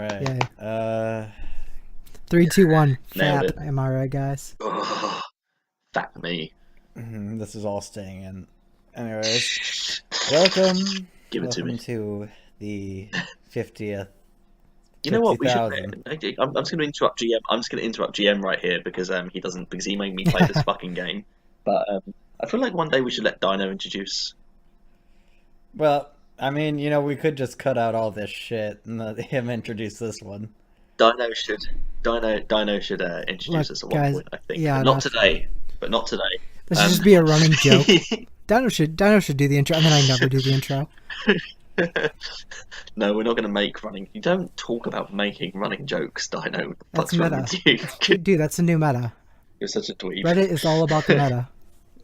right. Yeah. 3, 2, 1. Nailed Fap. it. Am I right, guys? Oh, fat me. This is all staying in. Anyways, welcome. Give it to Welcome me. to the 50th. You know what? We should. 50,000. I'm just going to interrupt GM. I'm just going to interrupt GM right here because he made me play this fucking game. But I feel like one day we should let Dino introduce. Well, I mean, we could just cut out all this shit and let him introduce this one. Dino should introduce Look, us at one guys, point. I think. yeah, But not today. But not today. This should just be a running joke. Dino should do the intro, and then I never do the intro. No, we're not going to make running. You don't talk about making running jokes, Dino. What the That's fuck's wrong meta. with you? Dude, that's a new meta. You're such a dweeb. Reddit is all about the meta.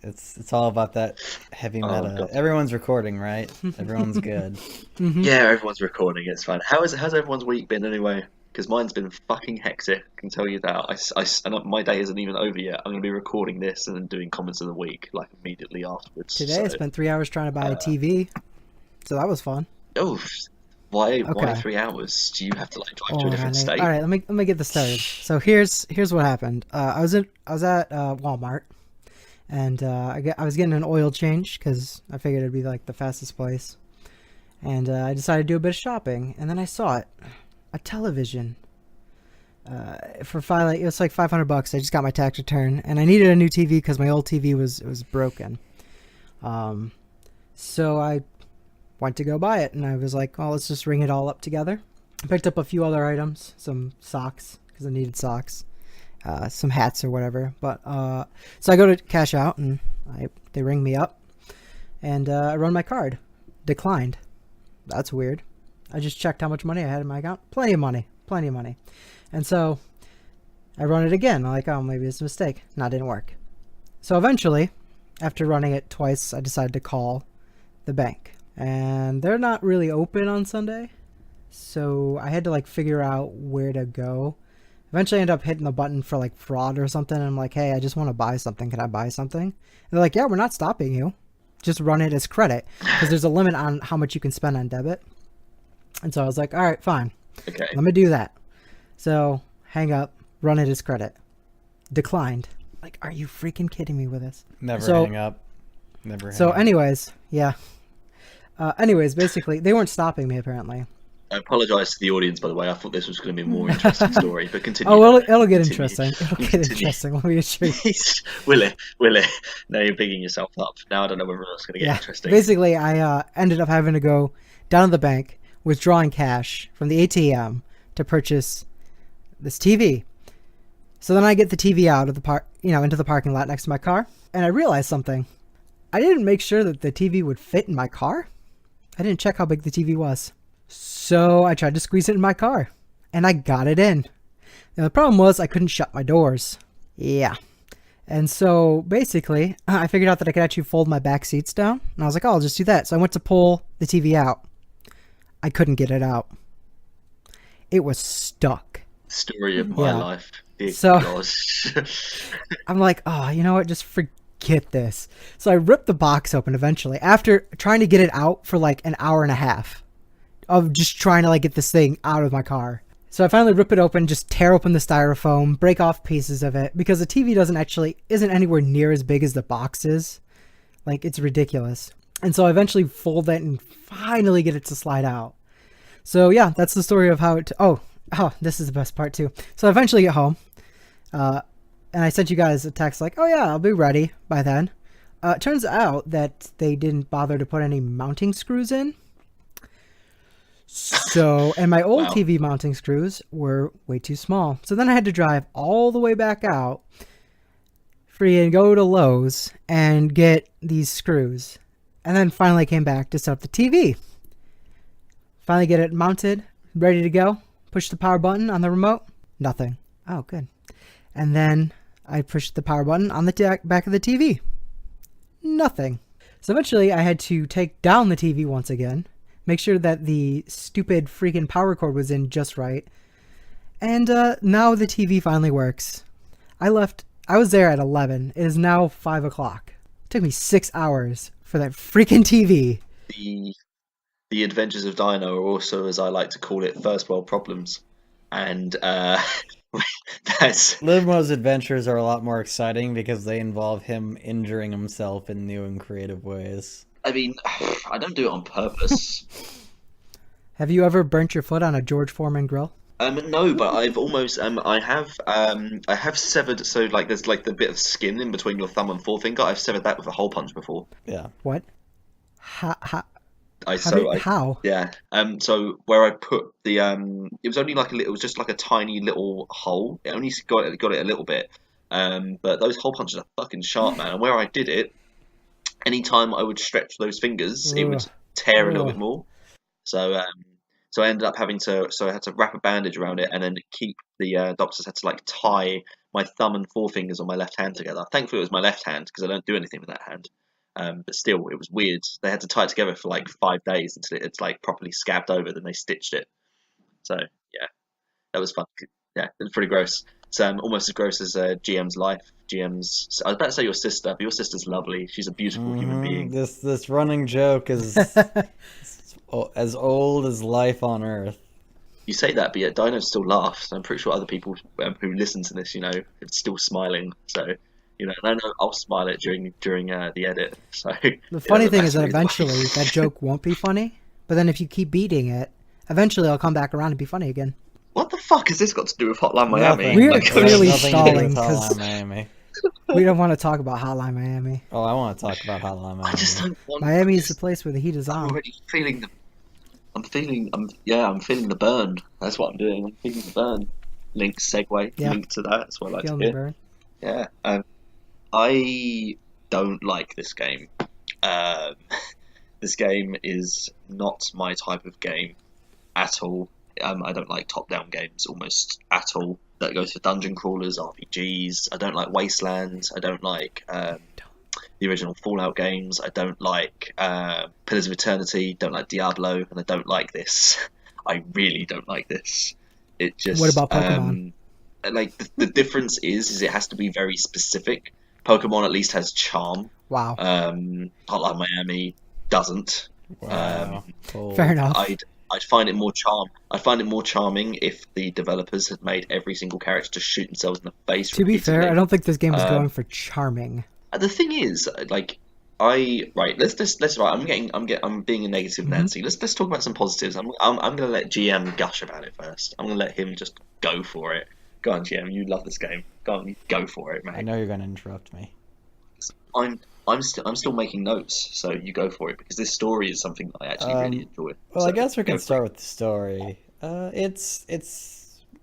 It's all about that heavy Oh, meta. God. Everyone's recording, right? Everyone's good. Yeah, everyone's recording. It's fine. How's everyone's week been anyway? Because mine's been fucking hectic. I can tell you that. And my day isn't even over yet. I'm going to be recording this and then doing comments of the week like immediately afterwards. Today I spent 3 hours trying to buy a TV, so that was fun. Oh, why Okay. 3 hours? Do you have to like drive to a different state? All right, let me get this started. So here's what happened. I was at Walmart, and I was getting an oil change because I figured it'd be like the fastest place, and I decided to do a bit of shopping, and then I saw it, a television. For it was like $500. I just got my tax return, and I needed a new TV because my old TV was broken. So I went to go buy it, and I was like, well, let's just ring it all up together. I picked up a few other items, some socks because I needed socks, some hats or whatever. But so I go to cash out, and they ring me up, and I run my card, declined. That's weird. I just checked how much money I had in my account. Plenty of money. And so I run it again. I'm like, oh, maybe it's a mistake. No, it didn't work. So eventually, after running it twice, I decided to call the bank. And they're not really open on Sunday. So I had to like figure out where to go. Eventually I ended up hitting the button for like fraud or something. And I'm like, hey, I just want to buy something. Can I buy something? And they're like, yeah, we're not stopping you. Just run it as credit. Because there's a limit on how much you can spend on debit. And so I was like, all right, fine. Okay. Let me do that. So hang up, run it as credit. Declined. Like, are you freaking kidding me with this? Never So- hang up. Never hang So up. anyways, yeah. Basically, they weren't stopping me apparently. I apologise to the audience, by the way. I thought this was going to be a more interesting story, but continue. Oh, it'll get Continue. interesting. It'll get Continue. interesting. Let me assure you. Will it? Now you're bigging yourself up. Now I don't know whether it's going to get interesting. Basically, I ended up having to go down to the bank, withdrawing cash from the ATM to purchase this TV. So then I get the TV out of the into the parking lot next to my car, and I realized something. I didn't make sure that the TV would fit in my car. I didn't check how big the TV was. So I tried to squeeze it in my car, and I got it in. Now the problem was I couldn't shut my doors. Yeah. And so basically, I figured out that I could actually fold my back seats down, and I was like, oh, I'll just do that. So I went to pull the TV out. I couldn't get it out. It was stuck. Story of my life. Dear So- God. I'm like, oh, you know what? Just forget this. So I ripped the box open eventually after trying to get it out for like an hour and a half of just trying to like get this thing out of my car. So I finally rip it open, just tear open the styrofoam, break off pieces of it because the TV isn't anywhere near as big as the box is. Like, it's ridiculous. And so I eventually fold it and finally get it to slide out. So yeah, that's the story of how it... Oh, this is the best part too. So I eventually get home. And I sent you guys a text like, oh yeah, I'll be ready by then. It turns out that they didn't bother to put any mounting screws in. So, and my old Wow. TV mounting screws were way too small. So then I had to drive all the way back out, and go to Lowe's and get these screws. And then finally came back to set up the TV. Finally get it mounted, ready to go. Push the power button on the remote. Nothing. Oh, good. And then I pushed the power button on the back of the TV. Nothing. So eventually I had to take down the TV once again, make sure that the stupid freaking power cord was in just right. And now the TV finally works. I was there at 11. It is now 5 o'clock. It took me 6 hours for that freaking TV. The adventures of Dino are also, as I like to call it, first world problems. and that's Livmo's adventures are a lot more exciting because they involve him injuring himself in new and creative ways. I mean, I don't do it on purpose. Have you ever burnt your foot on a George Foreman grill? No, but I've almost I have severed, so like there's like the bit of skin in between your thumb and forefinger. I've severed that with a hole punch before. Yeah. What? How? I How? so I How? Yeah. So where I put the it was only like a little, it was just like a tiny little hole. It only got it a little bit. But those hole punches are fucking sharp, man. And where I did it, anytime I would stretch those fingers, it would Ugh. tear a little Ugh. bit more. So so I ended up having to, so I had to wrap a bandage around it, and then keep the doctors had to like tie my thumb and forefingers on my left hand together. Thankfully, it was my left hand because I don't do anything with that hand. But still, it was weird. They had to tie it together for like 5 days until it's like properly scabbed over. Then they stitched it. So yeah, that was fun. Yeah, it was pretty gross. It's almost as gross as GM's life. GM's. I was about to say your sister, but your sister's lovely. She's a beautiful human being. This running joke is as old as life on Earth. You say that, but yet Dino still laughs. I'm pretty sure other people who listen to this, are still smiling. So, and I know I'll smile it during the edit. So The funny thing that's is that really funny. eventually that joke won't be funny, but then if you keep beating it, eventually I'll come back around and be funny again. What the fuck has this got to do with Hotline Miami? Nothing. We're It has clearly nothing to do with stalling 'cause- Hotline Miami. We don't want to talk about Hotline Miami. Oh, I want to talk about Hotline Miami. I just don't want. Miami is the place where the heat is I'm on. already feeling the. I'm feeling. I'm feeling the burn. That's what I'm doing. I'm feeling the burn. Link segue. Yeah. Link to that. That's what I like Feeling to the hear. burn. Yeah. I don't like this game. Um, this game is not my type of game at all. I don't like top-down games almost at all. That goes for dungeon crawlers, RPGs. I don't like Wasteland. I don't like the original Fallout games. I don't like Pillars of Eternity. Don't like Diablo, and I don't like this. I really don't like this. It just. What about Pokemon? Like the difference is it has to be very specific. Pokemon at least has charm. Wow. Hotline Miami doesn't. Wow. Cool. Fair enough. I'd find it more charming if the developers had made every single character just shoot themselves in the face. To be fair, repeatedly. I don't think this game is going for charming. The thing is, like, I'm being a negative Nancy. Let's talk about some positives. I'm gonna let GM gush about it first. I'm gonna let him just go for it. Go on, GM. You love this game. Go on, go for it, I mate. know you're going to interrupt me. I'm still making notes, so you go for it because this story is something that I actually really enjoy. Well, So, I guess we go can for start it. with the story. It's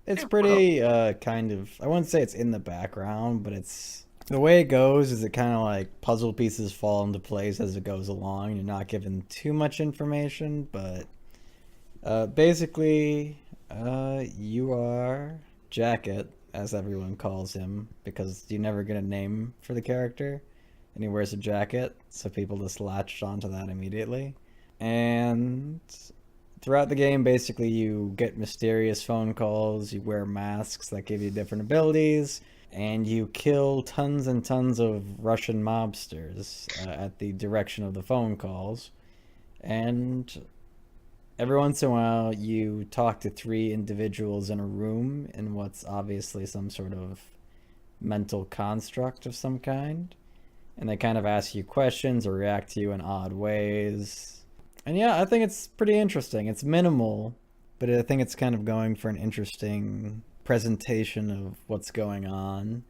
Yeah, pretty kind of, I wouldn't say it's in the background, but it's the way it goes is it kind of like puzzle pieces fall into place as it goes along. You're not given too much information, but basically you are Jacket, as everyone calls him, because you never get a name for the character, and he wears a jacket, so people just latched onto that immediately. And throughout the game, basically, you get mysterious phone calls, you wear masks that give you different abilities, and you kill tons and tons of Russian mobsters at the direction of the phone calls. And every once in a while, you talk to 3 individuals in a room in what's obviously some sort of mental construct of some kind. And they kind of ask you questions or react to you in odd ways. And yeah, I think it's pretty interesting. It's minimal, but I think it's kind of going for an interesting presentation of what's going on.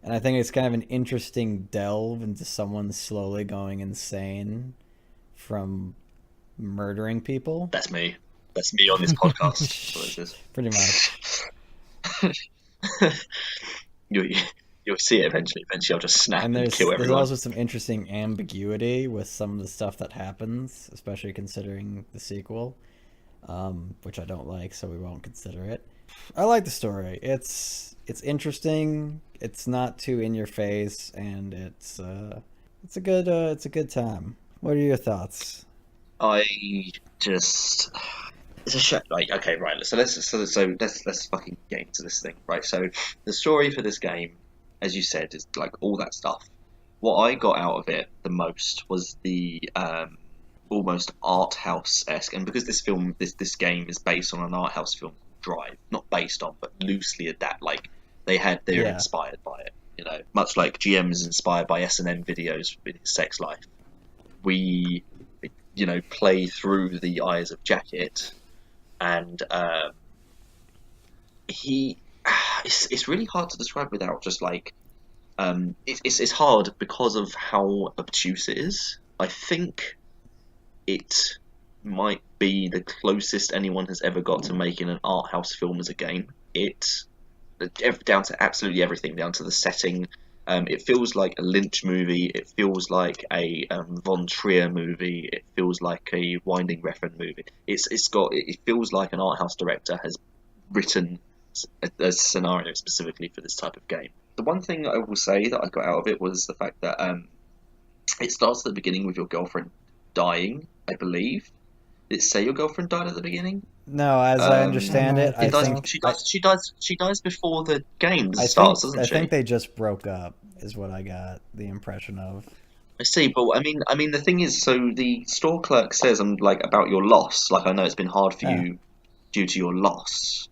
And I think it's kind of an interesting delve into someone slowly going insane from murdering people. That's me. That's me on this podcast. That's what this Pretty much. is. You'll see it eventually. Eventually, I'll just snap And and there's kill everyone. also some interesting ambiguity with some of the stuff that happens, especially considering the sequel, which I don't like, so we won't consider it. I like the story. It's interesting. It's not too in your face, and it's a good time. What are your thoughts? I just. It's a shame. Like, okay, right. So let's fucking get into this thing, right? So the story for this game, as you said, is like all that stuff. What I got out of it the most was the almost art house esque, and because this game is based on an art house film, Drive, not based on, but loosely adapt. Like they were inspired by it. Much like GM is inspired by S&M videos with his sex life. We, play through the eyes of Jacket, and it's really hard to describe without just like it's hard because of how obtuse it is. I think it might be the closest anyone has ever got to making an art house film as a game. It's down to absolutely everything, down to the setting. It feels like a Lynch movie. It feels like a Von Trier movie. It feels like a Winding Refn movie. It feels like an art house director has written a scenario specifically for this type of game. The one thing I will say that I got out of it was the fact that it starts at the beginning with your girlfriend dying, I believe. Did it say your girlfriend died at the beginning? No, as I understand it, I think she dies before the game starts, doesn't she? I think they just broke up, is what I got the impression of. I see, but I mean, the thing is, so the store clerk says, about your loss. Like, I know it's been hard for you due to your loss.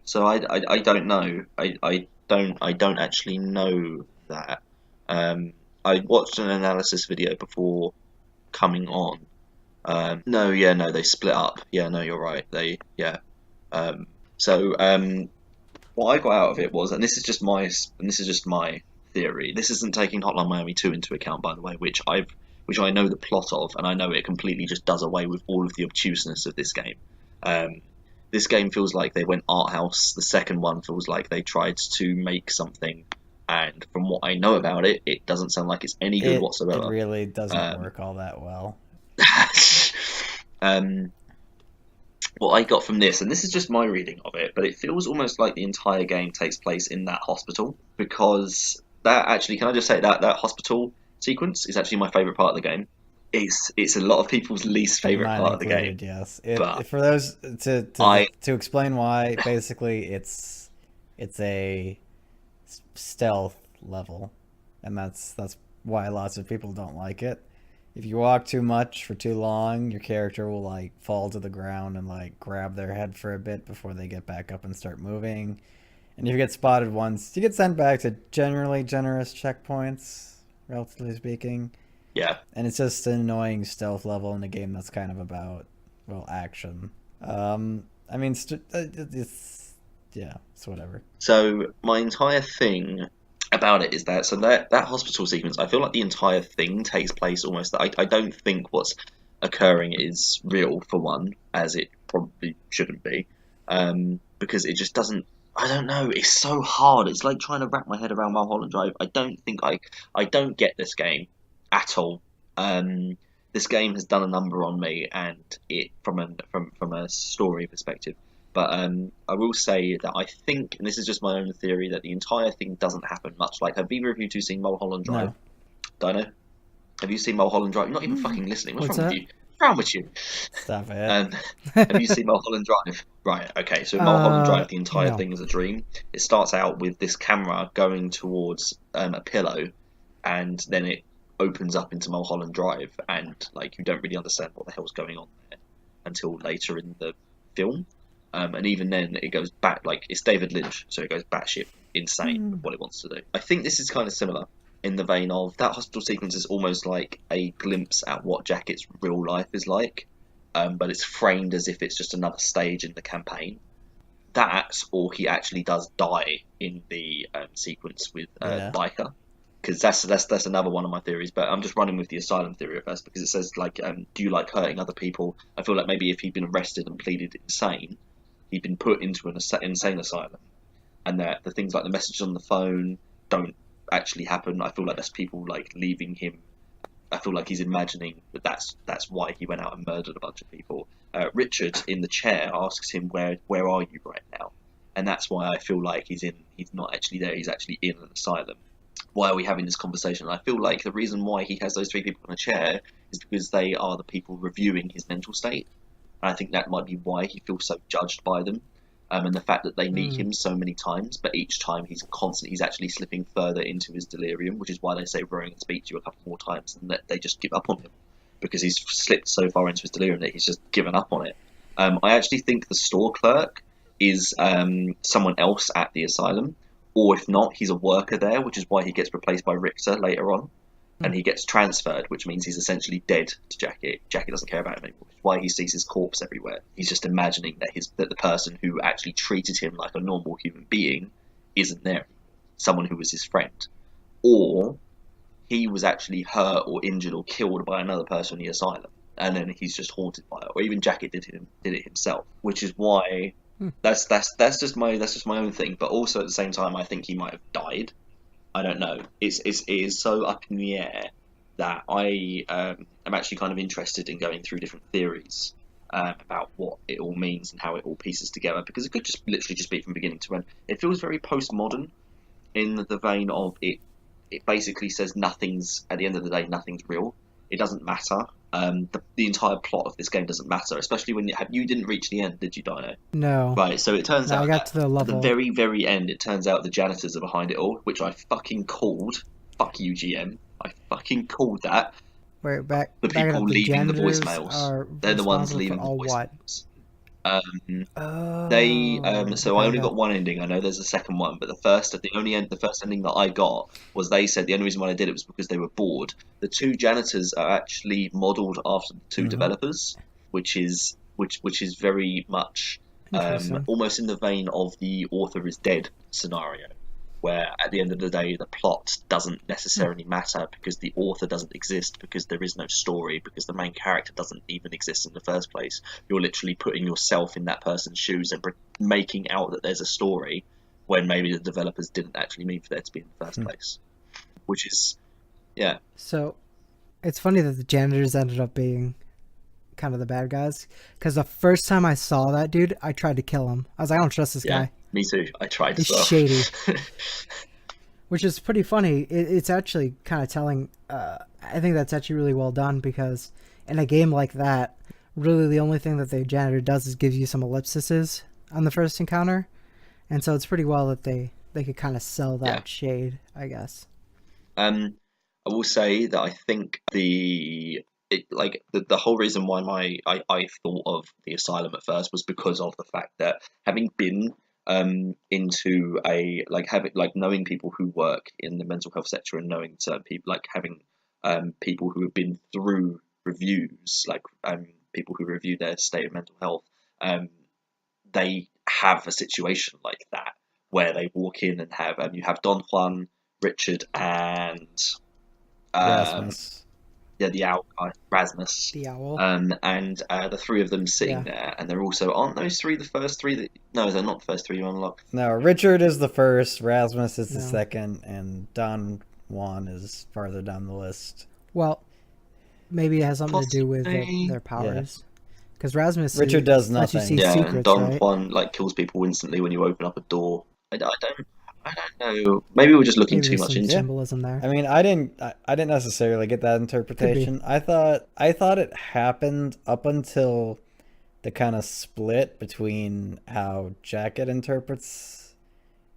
So I don't know. I don't actually know that. I watched an analysis video before coming on. No, they split up. Yeah, no, you're right. What I got out of it was, and this is just my theory. This isn't taking Hotline Miami 2 into account, by the way, which I know the plot of, and I know it completely just does away with all of the obtuseness of this game. This game feels like they went art house. The second one feels like they tried to make something, and from what I know about it, it doesn't sound like it's any good whatsoever. It really doesn't work all that well. What I got from this, and this is just my reading of it, but it feels almost like the entire game takes place in that hospital, because that actually, can I just say that hospital sequence is actually my favourite part of the game. It's a lot of people's least favourite part of the game. Yes, for those to explain why, basically it's a stealth level, and that's why lots of people don't like it. If you walk too much for too long, your character will like fall to the ground and like grab their head for a bit before they get back up and start moving. And if you get spotted once, you get sent back to generally generous checkpoints, relatively speaking. Yeah. And it's just an annoying stealth level in a game that's kind of about, well, action. I mean, it's whatever. So my entire thing about it is that hospital sequence, I feel like the entire thing takes place almost. I don't think what's occurring is real, for one, as it probably shouldn't be, because it just doesn't. I don't know. It's so hard. It's like trying to wrap my head around Mulholland Drive. I don't get this game at all. This game has done a number on me, and it from a story perspective. But I will say that I think, and this is just my own theory, that the entire thing doesn't happen much. Like, have either of you two seen Mulholland Drive? No. Dino? Have you seen Mulholland Drive? You're not even fucking listening. What's wrong with you? What's wrong with you? Stop it. Have you seen Mulholland Drive? Right, okay. So Mulholland Drive, the entire thing is a dream. It starts out with this camera going towards a pillow, and then it opens up into Mulholland Drive, and like you don't really understand what the hell's going on there until later in the film. And even then, it goes back, like, it's David Lynch, so it goes batshit insane with what it wants to do. I think this is kind of similar in the vein of that hospital sequence is almost like a glimpse at what Jacket's real life is like, but it's framed as if it's just another stage in the campaign. That, or he actually does die in the sequence with Biker, because that's another one of my theories. But I'm just running with the asylum theory at first, because it says, like, do you like hurting other people? I feel like maybe if he'd been arrested and pleaded insane, he'd been put into an insane asylum, and that the things like the messages on the phone don't actually happen. I feel like that's people like leaving him. I feel like he's imagining that that's why he went out and murdered a bunch of people. Richard in the chair asks him, where are you right now? And that's why I feel like he's not actually there, he's actually in an asylum. Why are we having this conversation? I feel like the reason why he has those three people in a chair is because they are the people reviewing his mental state. I think that might be why he feels so judged by them, and the fact that they meet him so many times, but each time he's actually slipping further into his delirium, which is why they say Rowan can speak to you a couple more times, and that they just give up on him because he's slipped so far into his delirium that he's just given up on it. I actually think the store clerk is someone else at the asylum, or if not, he's a worker there, which is why he gets replaced by Richter later on, and he gets transferred, which means he's essentially dead to Jacket. Jacket doesn't care about him anymore, which is why he sees his corpse everywhere. He's just imagining that the person who actually treated him like a normal human being isn't there, someone who was his friend, or he was actually hurt or injured or killed by another person in the asylum, and then he's just haunted by it. Or even Jacket did it himself, which is why that's just my own thing. But also at the same time, I think he might have died. I don't know. It is so up in the air that I am actually kind of interested in going through different theories about what it all means and how it all pieces together, because it could just literally just be from beginning to end. It feels very postmodern in the vein of it. It basically says nothing's, at the end of the day, nothing's real. It doesn't matter. The entire plot of this game doesn't matter, especially when you didn't reach the end, did you, Dino? No. Right, so it turns out I got to the level. at the very, very end, it turns out the janitors are behind it all, which I fucking called. Fuck you, GM. I fucking called that. Wait, back. The back people up, leaving the janitors voicemails. are They're the ones responsible leaving for the all what? voicemails. Oh, So I only okay. got one ending. I know there's a second one, but the first ending that I got was, they said the only reason why I did it was because they were bored. The two janitors are actually modelled after the two developers, which is very much Interesting. almost in the vein of the author is dead scenario, where at the end of the day the plot doesn't necessarily matter because the author doesn't exist, because there is no story, because the main character doesn't even exist in the first place. You're literally putting yourself in that person's shoes and making out that there's a story when maybe the developers didn't actually mean for there to be in the first place, which is So, it's funny that the janitors ended up being kind of the bad guys, because the first time I saw that dude, I tried to kill him. I was like, I don't trust this guy. Me too. I tried He's as well. shady. Which is pretty funny. It's actually kind of telling. I think that's actually really well done, because in a game like that, really the only thing that the janitor does is give you some ellipses on the first encounter, and so it's pretty well that they could kind of sell that shade, I guess. I will say that I think the whole reason why I thought of the asylum at first was because of the fact that, having been into knowing people who work in the mental health sector, and knowing certain people, like having people who have been through reviews, people who review their state of mental health, they have a situation like that where they walk in and have you have Don Juan, Richard, and Rasmus. the owl guy, Rasmus. The owl. And the three of them sitting there, and they're also, aren't those three the first three that? No, they're not the first three you unlock. No, Richard is the first, Rasmus is the No. second, and Don Juan is farther down the list. Well, maybe it has something to do with Possibly. their powers. Because Rasmus Richard does lets you nothing. see Yeah, and secrets, Don right? Juan kills people instantly when you open up a door. I don't know. Maybe we're just looking Maybe too there's much some into. symbolism there. I mean, I didn't necessarily get that interpretation. I thought it happened up until the kind of split between how Jacket interprets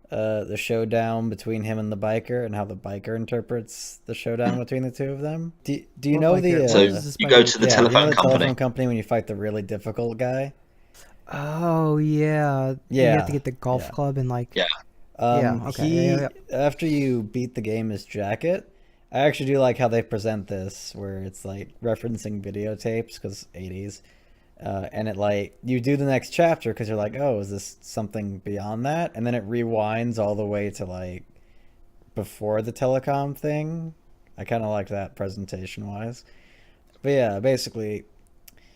the showdown between him and the biker, and how the biker interprets the showdown between the two of them. Do you What know biker? the So What is this you go biker? to the yeah, telephone you know the company. telephone company when you fight the really difficult guy? Oh yeah. You Yeah, have to get the golf yeah. club and like. Yeah. Okay. After you beat the game as Jacket, I actually do like how they present this, where it's like referencing videotapes, because 80s, and it you do the next chapter because you're like, oh, is this something beyond that? And then it rewinds all the way to before the telecom thing. I kind of liked that presentation wise. But yeah, basically,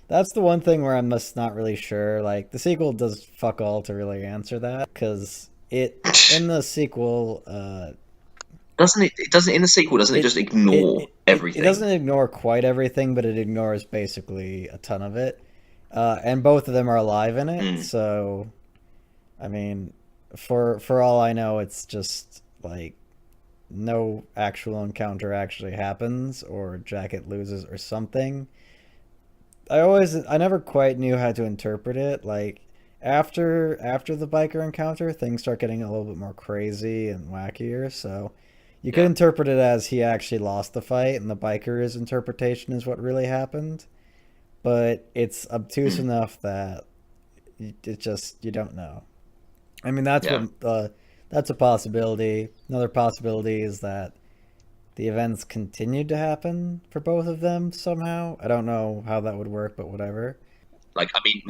that's the one thing where I'm just not really sure. The sequel does fuck all to really answer that, because in the sequel, Doesn't it? It doesn't in the sequel. Doesn't it just ignore everything? It doesn't ignore quite everything, but it ignores basically a ton of it. And both of them are alive in it, so I mean, for all I know, it's just no actual encounter actually happens, or Jacket loses or something. I never quite knew how to interpret it. After the biker encounter, things start getting a little bit more crazy and wackier, so you could interpret it as he actually lost the fight, and the biker's interpretation is what really happened. But it's obtuse enough that it just, you don't know. I mean, Yeah. that's a possibility. Another possibility is that the events continued to happen for both of them somehow. I don't know how that would work, but whatever. Like, I mean,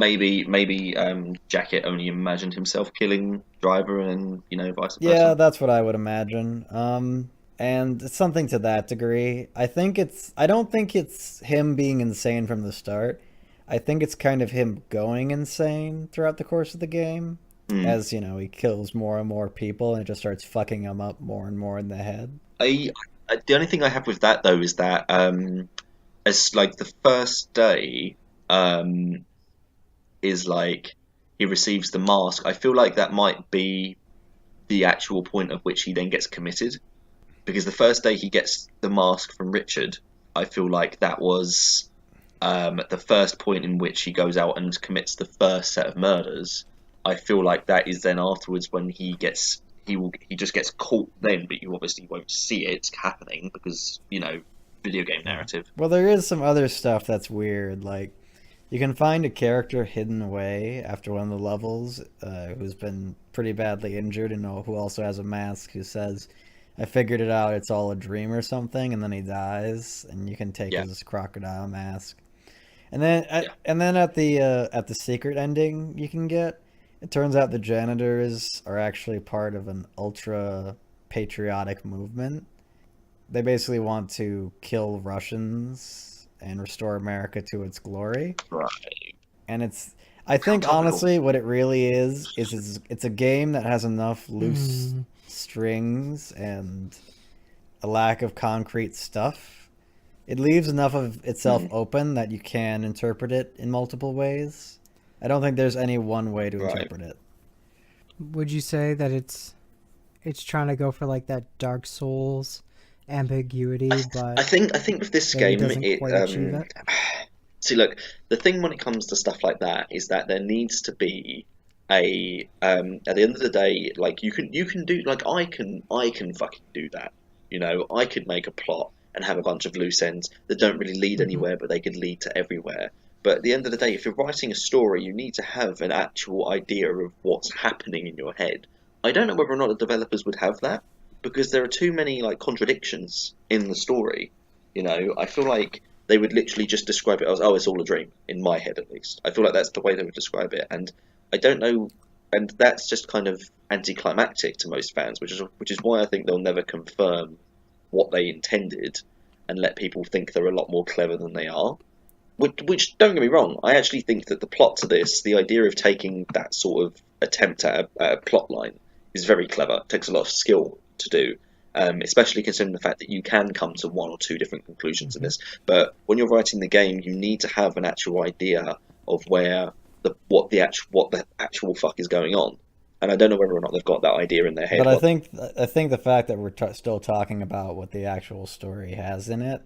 maybe Jacket only imagined himself killing Driver, and vice Yeah, versa. that's what I would imagine. And it's something to that degree. I don't think it's him being insane from the start. I think it's kind of him going insane throughout the course of the game. Hmm. As, he kills more and more people and it just starts fucking them up more and more in the head. I, the only thing I have with that though is that as like the first day um is like he receives the mask. I feel like that might be the actual point at which he then gets committed, because the first day he gets the mask from Richard, I feel like that was the first point in which he goes out and commits the first set of murders. I feel like that is then afterwards when he just gets caught then, but you obviously won't see it happening because video game Yeah. narrative. Well, there is some other stuff that's weird. Like, you can find a character hidden away after one of the levels who's been pretty badly injured and who also has a mask who says, I figured it out, it's all a dream or something, and then he dies, and you can take Yeah, his crocodile mask. yeah, And then at the secret ending you can get, it turns out the janitors are actually part of an ultra patriotic movement. They basically want to kill Russians and restore America to its glory. right. And I How think topical. honestly what it really is it's a game that has enough loose Hmm. strings and a lack of concrete stuff. It leaves enough of itself Hmm, open that you can interpret it in multiple ways. I don't think there's any one way to right. interpret it. Would you say that it's trying to go for like that Dark Souls I, ambiguity, I but think with this maybe game, doesn't it quite achieve it? see, look, the thing when it comes to stuff like that is that there needs to be a at the end of the day, like you can do, like I can fucking do that. I could make a plot and have a bunch of loose ends that don't really lead Hmm. anywhere, but they could lead to everywhere. But at the end of the day, if you're writing a story, you need to have an actual idea of what's happening in your head. I don't know whether or not the developers would have that, because there are too many like contradictions in the story. I feel like they would literally just describe it as, oh, it's all a dream, in my head at least. I feel like that's the way they would describe it, and I don't know, and that's just kind of anticlimactic to most fans, which is why I think they'll never confirm what they intended and let people think they're a lot more clever than they are. Which don't get me wrong, I actually think that the plot to this, the idea of taking that sort of attempt at a plot line, is very clever. It takes a lot of skill to do, especially considering the fact that you can come to one or two different conclusions in Hmm. this. But when you're writing the game, you need to have an actual idea of where what the actual fuck is going on. And I don't know whether or not they've got that idea in their head. But What I think the fact that we're still talking about what the actual story has in it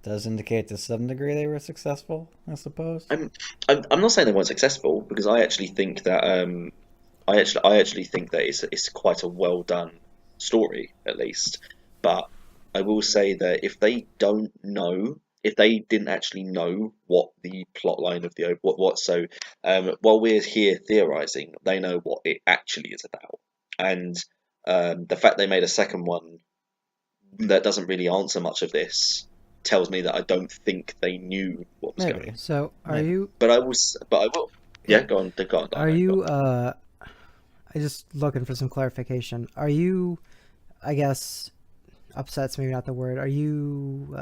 does indicate to some degree they were successful, I suppose. I'm, I'm not saying they weren't successful, because I actually think that I actually think that it's quite a well done story, at least. But I will say that if they didn't actually know what the plot line of the what so while we're here theorizing, they know what it actually is about. And the fact they made a second one that doesn't really answer much of this tells me that I don't think they knew what was going Maybe. on. So are Maybe. you? But I will. Yeah. Yeah, go on, Are Dino, go on. you? I just looking for some clarification. Are you? I guess upset's maybe not the word. Are you?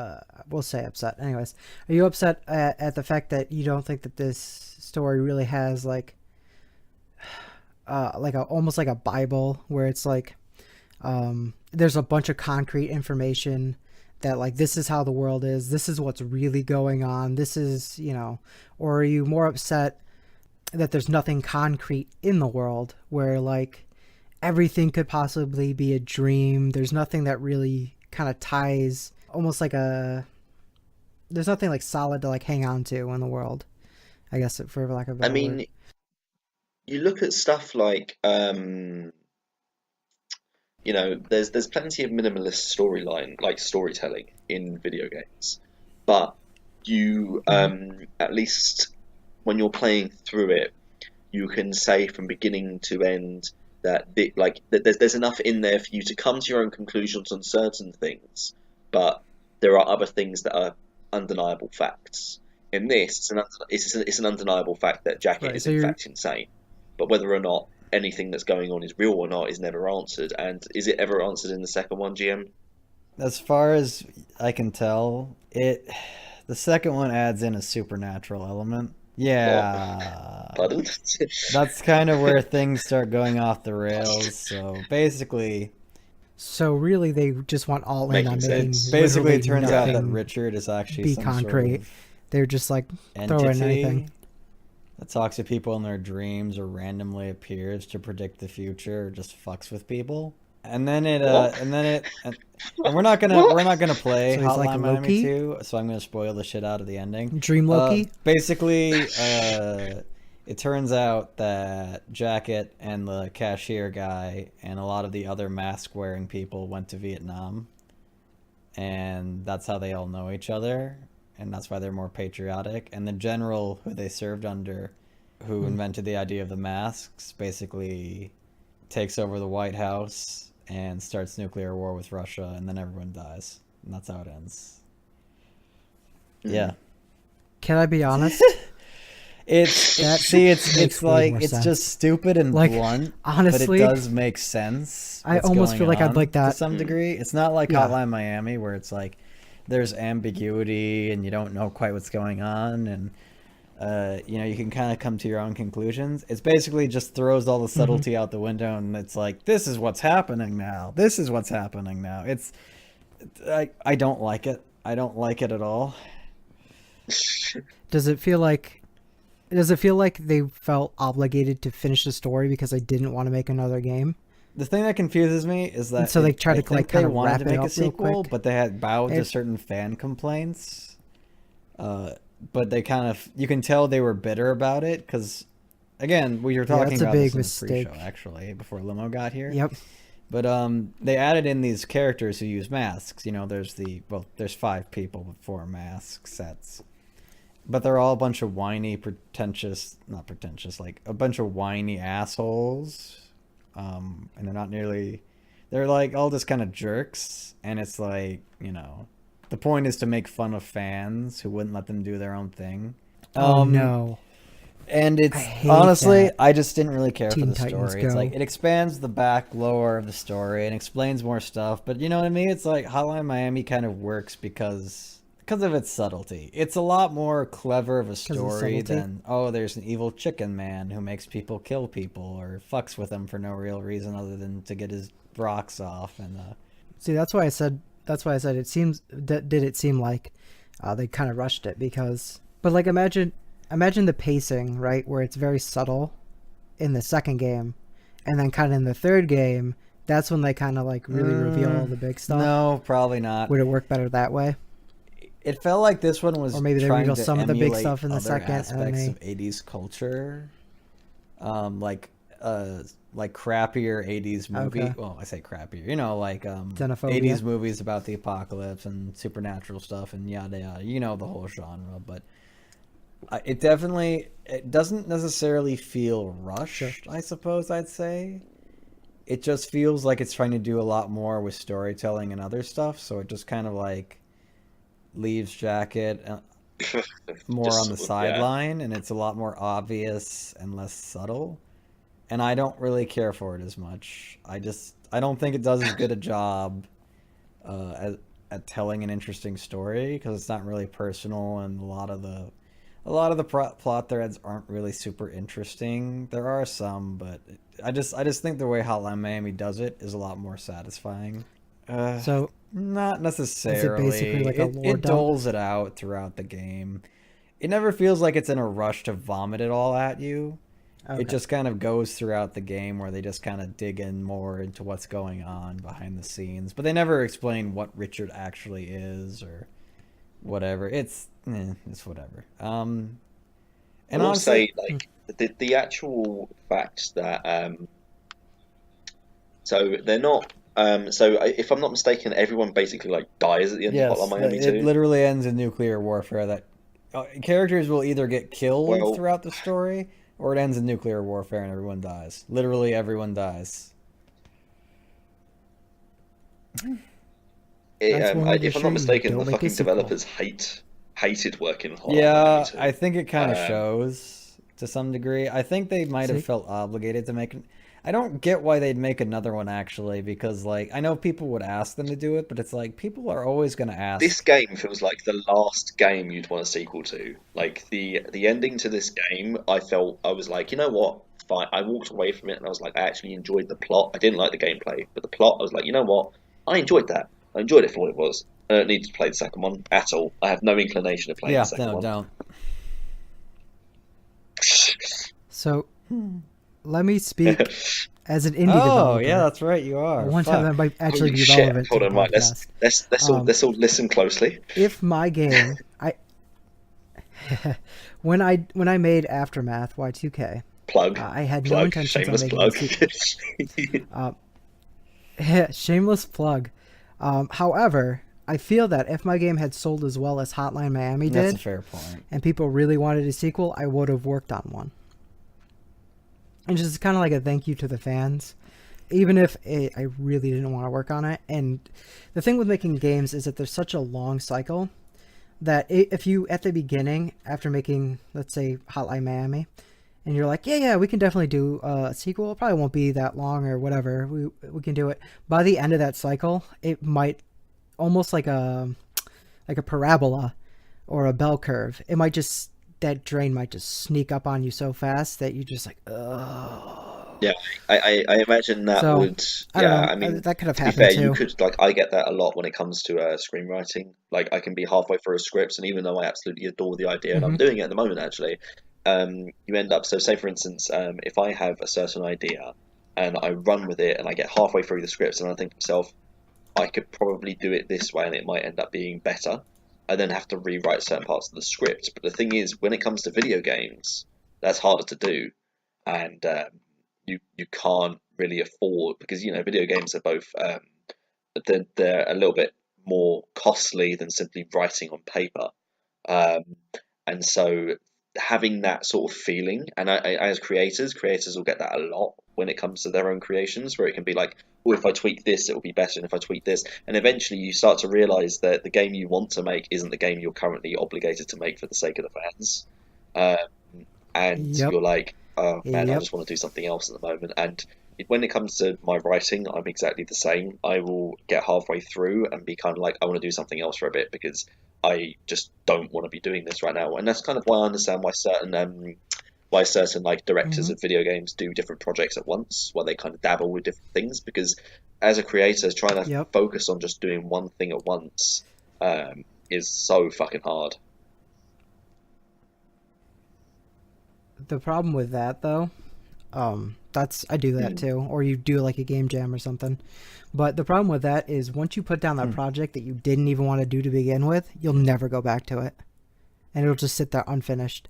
We'll say upset. Anyways, are you upset at the fact that you don't think that this story really has like a almost like a Bible where it's like there's a bunch of concrete information that like this is how the world is, this is what's really going on, this is or are you more upset that there's nothing concrete in the world where like everything could possibly be a dream, there's nothing that really kind of ties almost like a there's nothing like solid to like hang on to in the world, I guess, for lack of a I better word. mean, you look at stuff like there's plenty of minimalist storyline, like storytelling in video games, but you Hmm. at least when you're playing through it, you can say from beginning to end there's enough in there for you to come to your own conclusions on certain things, but there are other things that are undeniable facts. In this, it's an undeniable fact that Jacket Right. is So in you're fact insane, but whether or not anything that's going on is real or not is never answered. And is it ever answered in the second one, GM? As far as I can tell, the second one adds in a supernatural element. Yeah. Pardon? That's kind of where things start going off the rails. So basically, so really they just want all in Making on sense. making basically literally it turns out that nothing Richard is actually be some concrete. sort of They're just like throw in entity anything. that talks to people in their dreams or randomly appears to predict the future or just fucks with people. And then What? and we're not gonna play So he's like Hotline Miami Loki? 2, so I'm gonna spoil the shit out of the ending. Dream Loki? Basically, it turns out that Jacket and the cashier guy and a lot of the other mask-wearing people went to Vietnam, and that's how they all know each other, and that's why they're more patriotic. And the general who they served under, who invented the idea of the masks, basically takes over the White House and starts nuclear war with Russia, and then everyone dies, and that's how it ends. Yeah. Can I be honest? It's makes way like more it's sense. just stupid and Like, blunt, honestly, but it does make sense. I what's almost going feel like I'd on like that. to some degree. It's not like Yeah. Hotline Miami where it's like there's ambiguity and you don't know quite what's going on, and you can kind of come to your own conclusions. It's basically just throws all the subtlety out the window, and it's like, this is what's happening now. This is what's happening now. I don't like it. I don't like it at all. Does it feel like they felt obligated to finish the story because they didn't want to make another game? The thing that confuses me is that And so they try I to, think like, they kind of wanted wrap to it make up a real sequel, quick. but they had bowed to It- certain fan complaints. But they kind of, you can tell they were bitter about it because, again, we were talking that's a about big this in the mistake. pre-show actually before Limo got here. Yep. But they added in these characters who use masks. There's 5 people with 4 mask sets. But they're all a bunch of whiny, not pretentious, like a bunch of whiny assholes. And they're like all just kind of jerks. And it's like, the point is to make fun of fans who wouldn't let them do their own thing. Oh no. And it's I hate honestly, that. I just didn't really care Teen for the Titans story. It's Go. like it expands the back lore of the story and explains more stuff. But you know what I mean? It's like Hotline Miami kind of works because of its subtlety. It's a lot more clever of a story subtlety? than, oh, there's an evil chicken man who makes people kill people or fucks with them for no real reason other than to get his rocks off. And See, that's why I said it seems that did it seem like they kind of rushed it but like imagine the pacing, right, where it's very subtle in the second game, and then kind of in the third game, that's when they kind of like really reveal all the big stuff. no, probably not. Would it work better that way? It felt like this one was Or maybe they trying reveal to some of the big emulate stuff in the other second, and then aspects they- of 80s culture, like crappier 80s movie. Okay. Well, I say crappier, like Xenophobia. 80s movies about the apocalypse and supernatural stuff and yada yada. The whole genre, but it doesn't necessarily feel rushed. Sure. I suppose I'd say. It just feels like it's trying to do a lot more with storytelling and other stuff, so it just kind of like leaves Jacket more Just on the sideline, and it's a lot more obvious and less subtle. And I don't really care for it as much. I don't think it does as good a job at telling an interesting story because it's not really personal, and a lot of the plot threads aren't really super interesting. There are some, but I just think the way Hotline Miami does it is a lot more satisfying. So Not necessarily. basically like a lore it dump? doles it out throughout the game. It never feels like it's in a rush to vomit it all at you. okay. It just kind of goes throughout the game where they just kind of dig in more into what's going on behind the scenes. But they never explain what Richard actually is or whatever. It's whatever. And I will honestly, say, like, the actual fact that so they're not if I'm not mistaken, everyone basically like dies at the end yes, of Hotline Miami it 2. literally ends in nuclear warfare. That characters will either get killed Well- throughout the story, Or it ends in nuclear warfare and everyone dies. Literally everyone dies. That's one way to If I'm show not you mistaken, don't the make a fucking sequel. developers hated working on Hotline Miami Yeah, 2. I think it kind of Um, shows to some degree. I think they might have See? felt obligated to make. I don't get why they'd make another one actually, because like I know people would ask them to do it, but it's like people are always gonna this ask. game feels like the last game you'd want a sequel to. Like the ending to this game, I was like, you know what? Fine. I walked away from it and I was like, I actually enjoyed the plot. I didn't like the gameplay, but the plot, I was like, you know what? I enjoyed that. I enjoyed it for what it was. I don't need to play the second one at all. I have no inclination of playing the Yeah, second no, one. don't. So let me speak as an indie Oh, yeah, developer. that's right. You are. One time that Fuck. might actually Holy be shit! relevant to Hold the on, right. podcast. Um, Let's all listen closely. if my game, I when I made Aftermath Y2K, Plug, I had no plug, intentions on shameless making a plug. sequel. Shameless plug. However, I feel that if my game had sold as well as Hotline Miami That's a did, fair point. and people really wanted a sequel, I would have worked on one. And just kind of like a thank you to the fans, even if I really didn't want to work on it. And the thing with making games is that there's such a long cycle that if you, at the beginning, after making, let's say, Hotline Miami, and you're like, yeah, we can definitely do a sequel. It probably won't be that long or whatever. We can do it. By the end of that cycle, it might almost like a parabola or a bell curve. It might just, that drain might just sneak up on you so fast that you just like, ugh. Yeah, I imagine that So would. I don't Yeah, know. I mean, That could have to be happened fair, you too. could like I get that a lot when it comes to screenwriting. Like I can be halfway through a script, and even though I absolutely adore the idea, and I'm Hmm. doing it at the moment actually, you end up. So say for instance, if I have a certain idea and I run with it, and I get halfway through the script, and I think to myself, I could probably do it this way, and it might end up being better. I then have to rewrite certain parts of the script. But the thing is, when it comes to video games, that's harder to do, and you can't really afford because video games are both they're a little bit more costly than simply writing on paper, um, and so having that sort of feeling, and as creators will get that a lot when it comes to their own creations, where it can be like, oh, if I tweak this, it will be better, and if I tweak this, and eventually you start to realize that the game you want to make isn't the game you're currently obligated to make for the sake of the fans. And Yep. you're like, oh man, I Yep. just want to do something else at the moment. And when it comes to my writing, I'm exactly the same. I will get halfway through and be kind of like, I want to do something else for a bit because I just don't want to be doing this right now. And that's kind of why I understand why certain like directors Hmm. of video games do different projects at once, why they kind of dabble with different things. Because as a creator, trying to Yep. focus on just doing one thing at once is so fucking hard. The problem with that though, that's I do that Mm. too, or you do like a game jam or something. But the problem with that is once you put down that project that you didn't even want to do to begin with, you'll never go back to it, and it'll just sit there unfinished.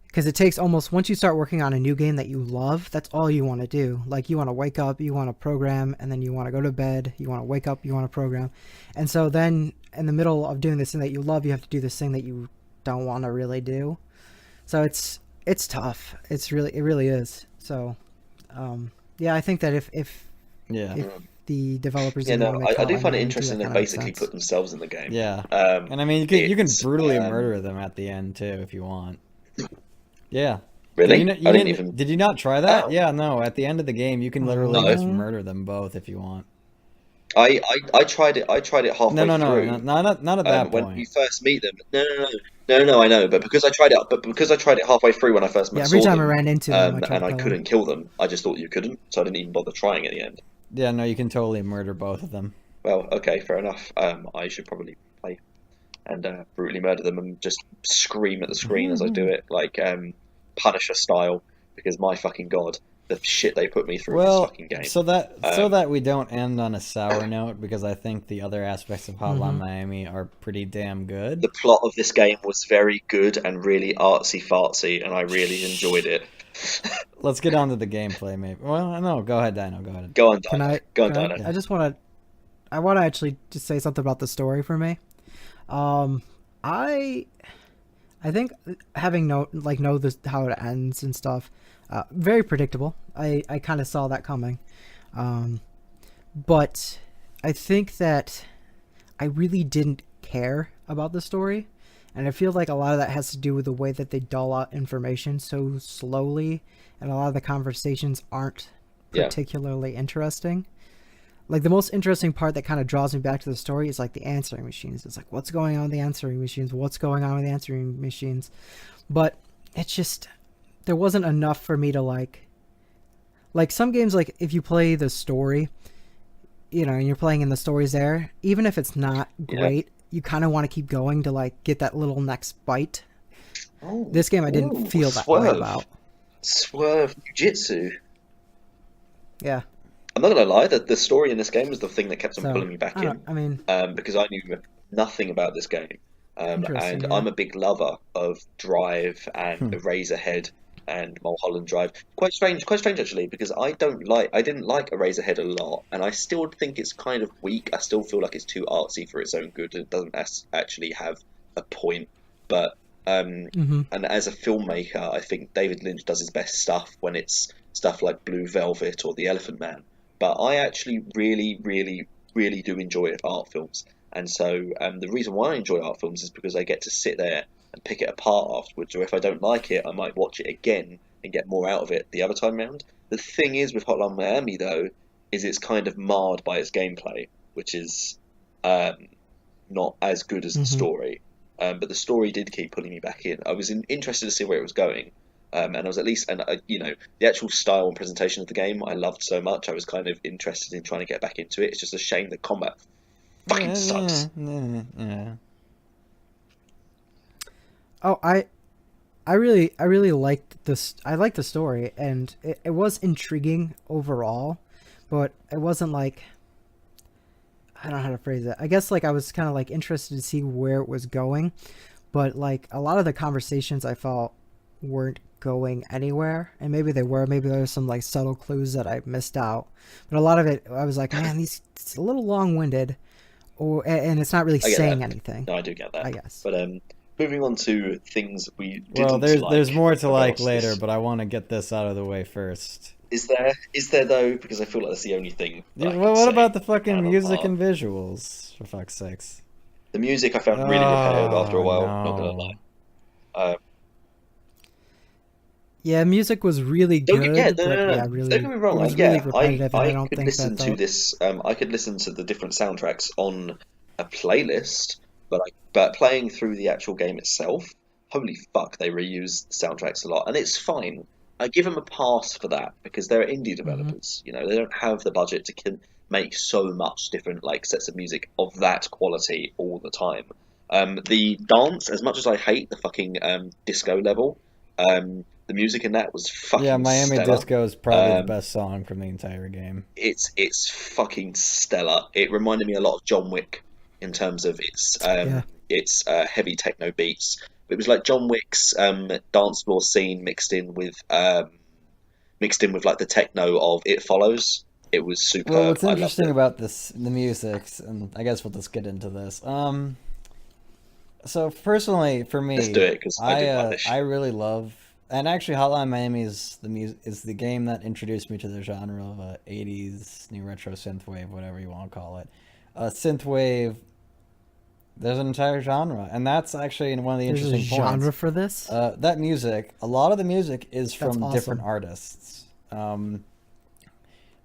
Because it takes almost once you start working on a new game that you love, that's all you want to do. Like you want to wake up, you want to program, and then you want to go to bed. You want to wake up, you want to program, and so then in the middle of doing this thing that you love, you have to do this thing that you don't want to really do. So it's tough. It really is. So yeah, I think that Yeah. if the developers Yeah, didn't want no, to make I do Hotline find it Miami 2, interesting that they kind of makes basically sense. put themselves in the game. Yeah. And I mean, you can It's brutally murder them at the end too if you want. Yeah. Did you really? not, I didn't even. did you not try that? Oh Yeah, no. At the end of the game, you can literally no, just Oh, murder them both if you want. I tried it. I tried it No, halfway no, no, through. no, not at that When point. you first meet them. No. I know, but because I tried it halfway through when I first yeah. Every saw time I them, ran into them, I tried and to I kill them. couldn't kill them. I just thought you couldn't, so I didn't even bother trying at the end. Yeah, no, you can totally murder both of them. Well, okay, fair enough. I should probably play and brutally murder them and just scream at the screen as I do it, like Punisher style, because my fucking god, the shit they put me through in this Well, fucking game. so that we don't end on a sour note, because I think the other aspects of Hotline Hmm. Miami are pretty damn good. The plot of this game was very good and really artsy fartsy, and I really enjoyed it. Let's get on to the gameplay, maybe. Well, no, go ahead, Dino. Go ahead. Go on, Can Dino. I? Go on, Can I? Dino. Yeah. I just want to. I want to actually just say something about the story for me. Um, I I think having know this how it ends and stuff, very predictable. I kind of saw that coming, um, but I think that I really didn't care about the story, and I feel like a lot of that has to do with the way that they dull out information so slowly, and a lot of the conversations aren't Yeah, particularly interesting. Like the most interesting part that kind of draws me back to the story is like the answering machines. It's like what's going on with the answering machines? What's going on with the answering machines? But it's just there wasn't enough for me to like some games like if you play the story, and you're playing and the story's there, even if it's not yeah. great, you kind of want to keep going to like get that little next bite. Oh, This game I didn't ooh, feel that way swerve, about. swerve, jujitsu. Yeah. I'm not gonna lie, that the story in this game was the thing that kept on So pulling me back I don't. in, I mean, because I knew nothing about this game, interesting. and Yeah. I'm a big lover of Drive and Hmm. Eraserhead and Mulholland Drive. Quite strange actually, because I didn't like Eraserhead a lot, and I still think it's kind of weak. I still feel like it's too artsy for its own good. It doesn't actually have a point, but Mm-hmm. and as a filmmaker, I think David Lynch does his best stuff when it's stuff like Blue Velvet or The Elephant Man. But I actually really, really, really do enjoy art films. And so the reason why I enjoy art films is because I get to sit there and pick it apart afterwards. Or if I don't like it, I might watch it again and get more out of it the other time round. The thing is with Hotline Miami, though, is it's kind of marred by its gameplay, which is um, not as good as the Mm-hmm. story. But the story did keep pulling me back in. I was interested to see where it was going, and I was at least, and the actual style and presentation of the game I loved so much. I was kind of interested in trying to get back into it. It's just a shame that combat fucking Yeah, yeah, sucks. yeah, yeah. Oh, I really liked this. I liked the story, and it was intriguing overall, but it wasn't like I don't know how to phrase it. I guess like I was kind of like interested to see where it was going, but like a lot of the conversations I felt weren't going anywhere, and maybe they were. Maybe there was some like subtle clues that I missed out, but a lot of it I was like, man, these it's a little long-winded, and it's not really I get that. saying anything. No, I do get that. I guess. But moving on to things we Well, didn't there's like more to like about later, this. but I want to get this out of the way first. Is there though? Because I feel like that's the only thing that I can What say about the fucking kind of on music part. and visuals? For fuck's sakes. The music I found really repetitive after a Oh while. Not gonna lie. no. Yeah, music was really Don't get yeah, good, no, but no, no. yeah, Don't get really, me it wrong. was really Yeah, repetitive, and I I don't could think listen that to the this. I could listen to the different soundtracks on a playlist, but playing through the actual game itself, holy fuck, they reuse the soundtracks a lot, and it's fine. I give them a pass for that because they're indie hmm developers. They don't have the budget to make so much different like sets of music of that quality all the time. The dance, as much as I hate the fucking disco level, the music in that was Yeah, fucking Miami stellar. Disco is probably the Um, best song from the entire game. it's fucking stellar. It reminded me a lot of John Wick in terms of yeah, heavy techno beats. It was like John Wick's dance floor scene mixed in with like the techno of It Follows. It was Well, superb. what's I loved interesting it. about the music, and I guess we'll just get into this. So personally, for Let's do me, it because I do like this I shit. really love, and actually, Hotline Miami is the game that introduced me to the genre of '80s new retro synthwave, whatever you want to call it. Synthwave, there's an entire genre, and that's actually one of the there's a interesting points. genre for this. That music, a lot of the music is That's from different awesome. artists.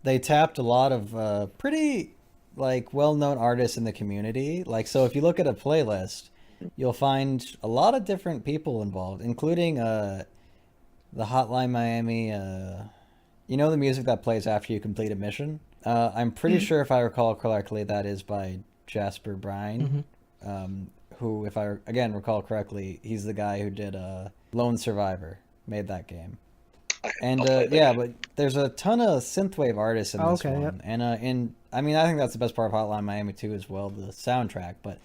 They tapped a lot of pretty like well-known artists in the community. Like so, if you look at a playlist, you'll find a lot of different people involved, including the Hotline Miami. The music that plays after you complete a mission. I'm pretty Mm. sure, if I recall correctly, that is by Jasper Brine, hmm who, if I again recall correctly, he's the guy who did Lone Survivor, made that game. I have And not played that yeah, game. but there's a ton of synthwave artists in Oh, this okay, yep. one, and I mean I think that's the best part of Hotline Miami too as well, the soundtrack. But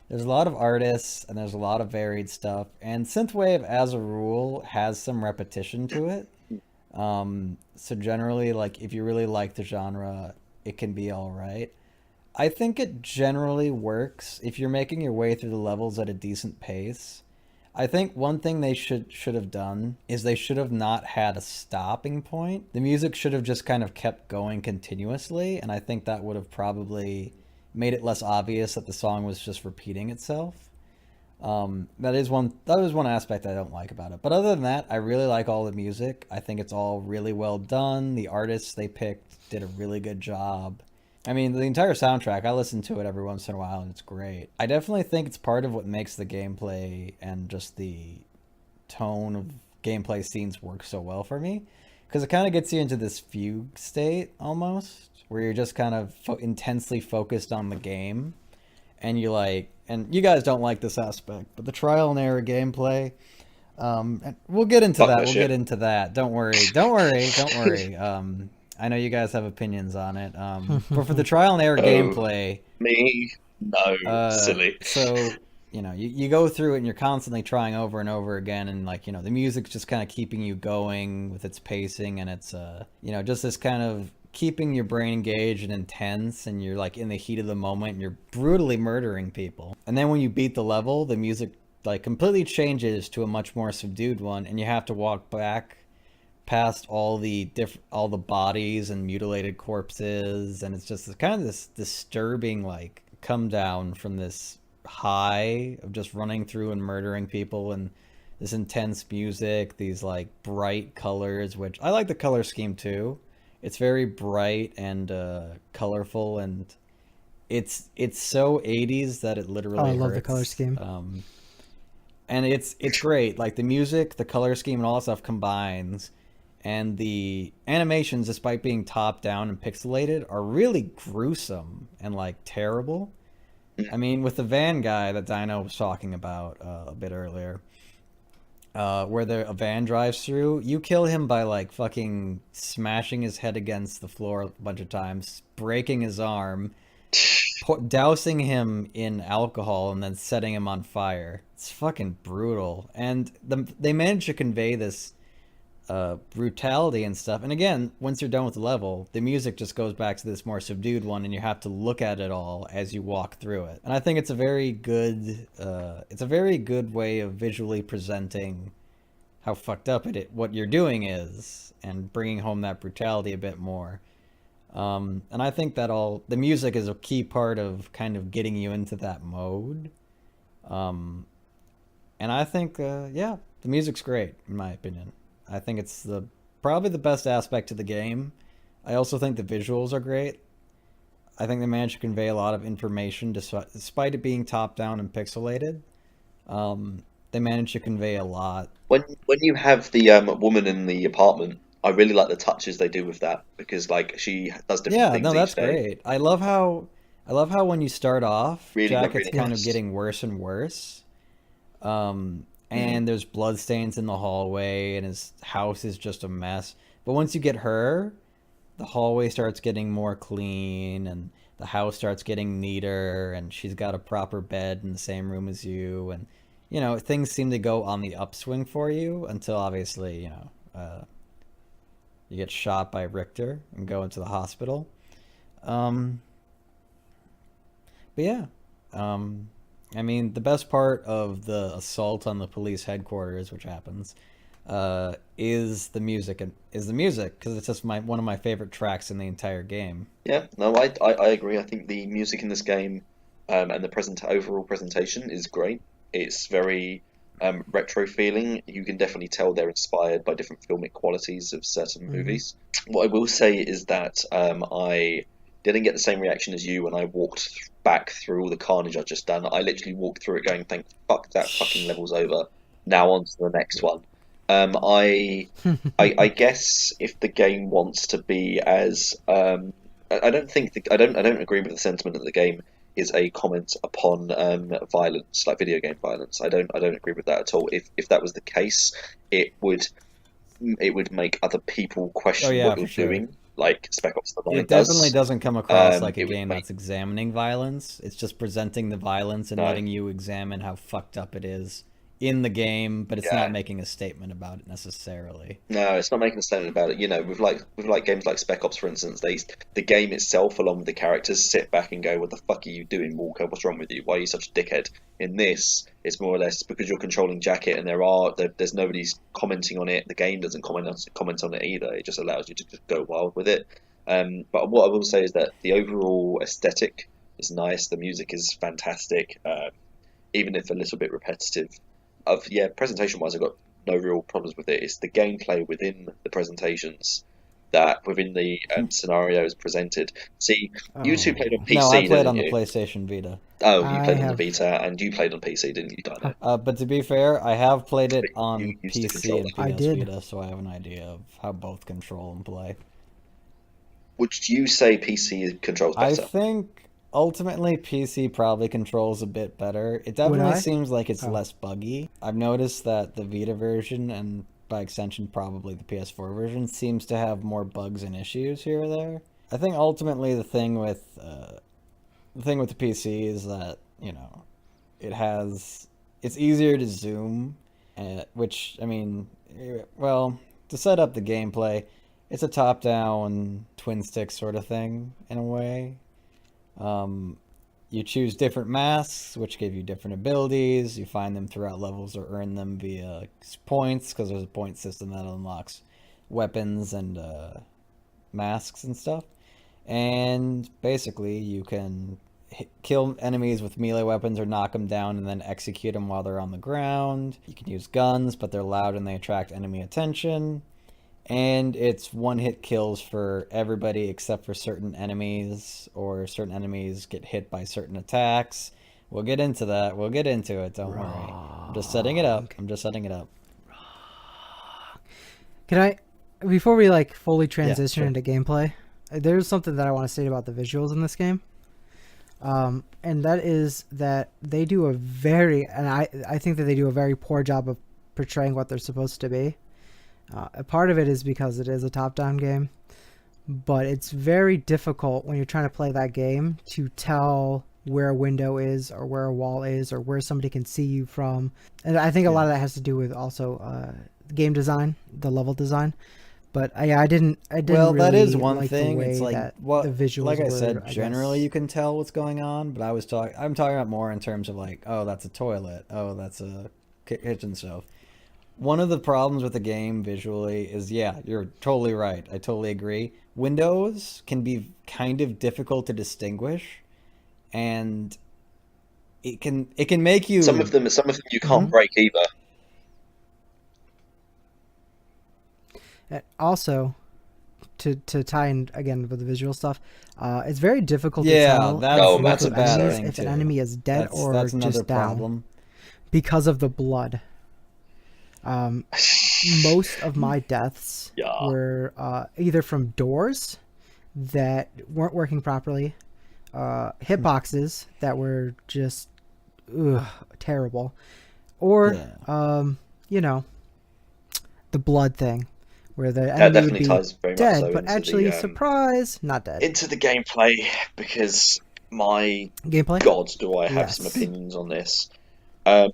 there's a lot of artists and there's a lot of varied stuff, and synthwave as a rule has some repetition to it. So generally, like if you really like the genre, it can be all right. I think it generally works if you're making your way through the levels at a decent pace. I think one thing they should have done is they should have not had a stopping point. The music should have just kind of kept going continuously, and I think that would have probably made it less obvious that the song was just repeating itself. That is one aspect I don't like about it. But other than that, I really like all the music. I think it's all really well done. The artists they picked did a really good job. I mean, the entire soundtrack, I listen to it every once in a while and it's great. I definitely think it's part of what makes the gameplay and just the tone of gameplay scenes work so well for me. Because it kind of gets you into this fugue state almost, where you're just kind of intensely focused on the game. And you like, and you guys don't like this aspect, but the trial and error gameplay, and we'll get into Fuck that. that We'll shit. get into that. Don't worry. Don't worry. Don't worry. I know you guys have opinions on it. But for the trial and error Oh, gameplay, me? No, silly. so you go through it and you're constantly trying over and over again, and like the music's just kind of keeping you going with its pacing, and it's just this kind of keeping your brain engaged and intense, and you're like in the heat of the moment and you're brutally murdering people. And then when you beat the level, the music like completely changes to a much more subdued one, and you have to walk back past all the bodies and mutilated corpses, and it's just kind of this disturbing like come down from this high of just running through and murdering people, and this intense music, these like bright colors, which I like the color scheme too. It's very bright and colorful, and it's so 80s that it literally Oh, I love the hurts. color scheme. And it's great. Like the music, the color scheme, and all that stuff combines, and the animations, despite being top down and pixelated, are really gruesome and like terrible. I mean, with the van guy that Dino was talking about a bit earlier, where a van drives through, you kill him by like fucking smashing his head against the floor a bunch of times, breaking his arm, dousing him in alcohol, and then setting him on fire. It's fucking brutal, and they manage to convey this brutality and stuff. And again, once you're done with the level, the music just goes back to this more subdued one, and you have to look at it all as you walk through it. And I think it's a very good way of visually presenting how fucked up what you're doing is, and bringing home that brutality a bit more. And I think that the music is a key part of kind of getting you into that mode. And I think, the music's great in my opinion. I think it's probably the best aspect of the game. I also think the visuals are great. I think they managed to convey a lot of information despite it being top down and pixelated. They managed to convey a lot. When you have the woman in the apartment, I really like the touches they do with that, because like she does different Yeah, things no, each that's day. great. I love how when you start off, Really, Jacket's really kind of nice. getting worse and worse. And there's bloodstains in the hallway, and his house is just a mess. But once you get her, the hallway starts getting more clean, and the house starts getting neater, and she's got a proper bed in the same room as you, and things seem to go on the upswing for you until obviously you get shot by Richter and go into the hospital. Um, but yeah, I mean, the best part of the assault on the police headquarters, which happens, is the music, because it's just one of my favorite tracks in the entire game. Yeah, no, I agree. I think the music in this game, and the overall presentation is great. It's very retro feeling. You can definitely tell they're inspired by different filmic qualities of certain Hmm. movies. What I will say is that I didn't get the same reaction as you when I walked back through all the carnage I'd just done. I literally walked through it going, "Thank fuck that fucking level's over. Now on to the next one." Um, I I guess if the game wants to be as I don't think I don't agree with the sentiment that the game is a comment upon violence, like video game violence. I don't agree with that at all. If that was the case, it would it would make other people Oh question yeah, what for you're sure. doing, like Spec Ops: The Line It definitely does. doesn't come across like a It would game make that's examining violence. It's just presenting the violence and no. letting you examine how fucked up it is in the game, but it's Yeah. not making a statement about it necessarily. No, it's not making a statement about it. You know, with games like Spec Ops, for instance, the game itself, along with the characters, sit back and go, "What the fuck are you doing, Walker? What's wrong with you? Why are you such a dickhead?" In this, it's more or less because you're controlling Jacket, and there's nobody's commenting on it. The game doesn't comment on it either. It just allows you to just go wild with it. But what I will say is that the overall aesthetic is nice. The music is fantastic, even if a little bit repetitive. Presentation wise, I've got no real problems with it. It's the gameplay within the presentations that within the scenarios presented. See, you two played on PC, No, I played didn't on the you? PlayStation Vita. Oh, you I played on the have. Vita, and you played on PC, didn't you, Dino? But to be fair, I have played it You on used to PC control and it. I PS did. Vita, so I have an idea of how both control and play. Would you say PC controls I better? think ultimately PC probably controls a bit better. It Would definitely I? seems like it's Oh. less buggy. I've noticed that the Vita version and by extension probably the PS4 version seems to have more bugs and issues here or there. I think ultimately the thing with the PC is that, you know, it's easier to zoom, which I mean, well, to set up the gameplay, it's a top-down twin stick sort of thing in a way. Um, you choose different masks, which give you different abilities. You find them throughout levels or earn them via points, because there's a point system that unlocks weapons and masks and stuff. And basically, you can kill enemies with melee weapons or knock them down and then execute them while they're on the ground. You can use guns, but they're loud and they attract enemy attention. And it's one-hit kills for everybody except for certain enemies, or certain enemies get hit by certain attacks. We'll get into that. We'll get into it. Don't worry. I'm just setting it up. I'm just setting it up. Can I, before we like fully transition sure. into gameplay, there's something that I want to say about the visuals in this game. And that is that they do I think that they do a very poor job of portraying what they're supposed to be. A part of it is because it is a top-down game, but it's very difficult when you're trying to play that game to tell where a window is or where a wall is or where somebody can see you from. And I think a lot of that has to do with also game design, the level design. But I didn't Well, really that is one like thing. the way It's like that what, the visuals like I were, said, I generally guess. you can tell what's going on, but I'm talking about more in terms of like, oh, that's a toilet. Oh, that's a kitchen stove. One of the problems with the game visually is, yeah, you're totally right. I totally agree. Windows can be kind of difficult to distinguish, and it can make Some of you. them you can't Mhm. break either. Also, to tie in again with the visual stuff, it's very difficult to Yeah, tell that's Oh, in a group that's a of massively bad so. enemies thing if an too. enemy is dead or That's another just down problem. because of the blood. Most of my deaths Yeah. were either from doors that weren't working properly, hitboxes that were just terrible, or Yeah. you know, the blood thing, where the That enemy would definitely be ties very much dead, so but actually, surprise, not dead. into the gameplay, because my Gameplay? God, do I have some Yes. opinions on this. Um,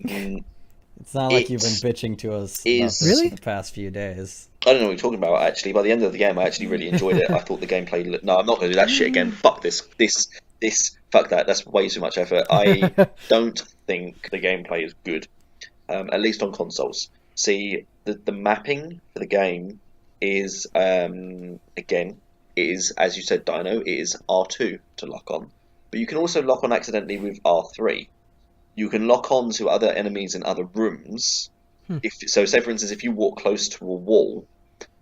It's not like you've been it bitching to us about this is for Really? the past few days. I don't know what you're talking about, actually. By the end of the game, I actually really enjoyed it. I thought the gameplay. No, I'm not going to do that shit again. Fuck this. Fuck that. That's way too much effort. I don't think the gameplay is good, at least on consoles. See, the mapping for the game is, again, it is, as you said, Dino, it is R2 to lock on. But you can also lock on accidentally with R3. You can lock on to other enemies in other rooms. Say for instance, if you walk close to a wall,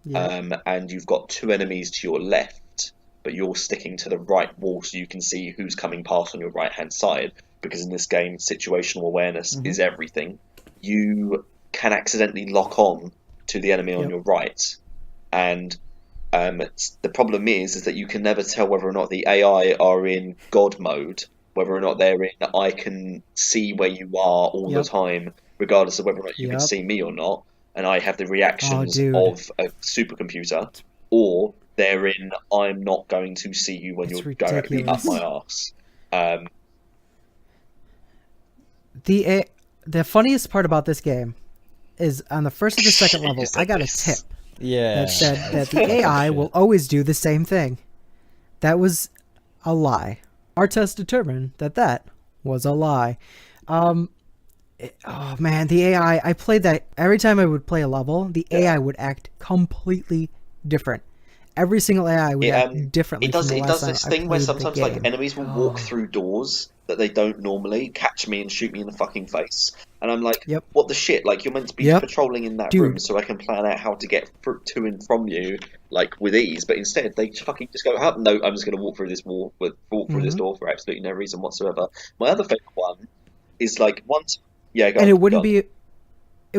Yeah. and you've got two enemies to your left, but you're sticking to the right wall so you can see who's coming past on your right hand side, because in this game, situational awareness Mm-hmm. is everything. You can accidentally lock on to the enemy on Yep. your right, and the problem is that you can never tell whether or not the AI are in God mode, whether or not they're in I can see where you are all the Yep. time, regardless of whether or not you can Yep. see me or not, and I have the Oh, reactions dude. of a supercomputer, or they're in I'm not going to see you when It's you're directly up ridiculous. my arse. Um, The the funniest part about this game is on the first or the second You level, said I got a this. tip Yeah. that said that the Fucking AI shit. will always do the same thing. That was a lie. Our test determined that that was a lie. Oh man, the AI, I played that every time I would play a level, the AI would act completely different. Every single AI would act differently It from does the it last does time this I thing where played the sometimes like game. enemies will walk through doors that they don't normally, catch me and shoot me in the fucking face, and I'm like, Yep. what the shit? Like you're meant to be Yep. patrolling in that room Dude. so I can plan out how to get to and from you like with ease, but instead they fucking just go, oh, no, I'm just gonna walk through this walk through this Hmm. door for absolutely no reason whatsoever. My other favorite one is like once, yeah, And go on. it wouldn't be a it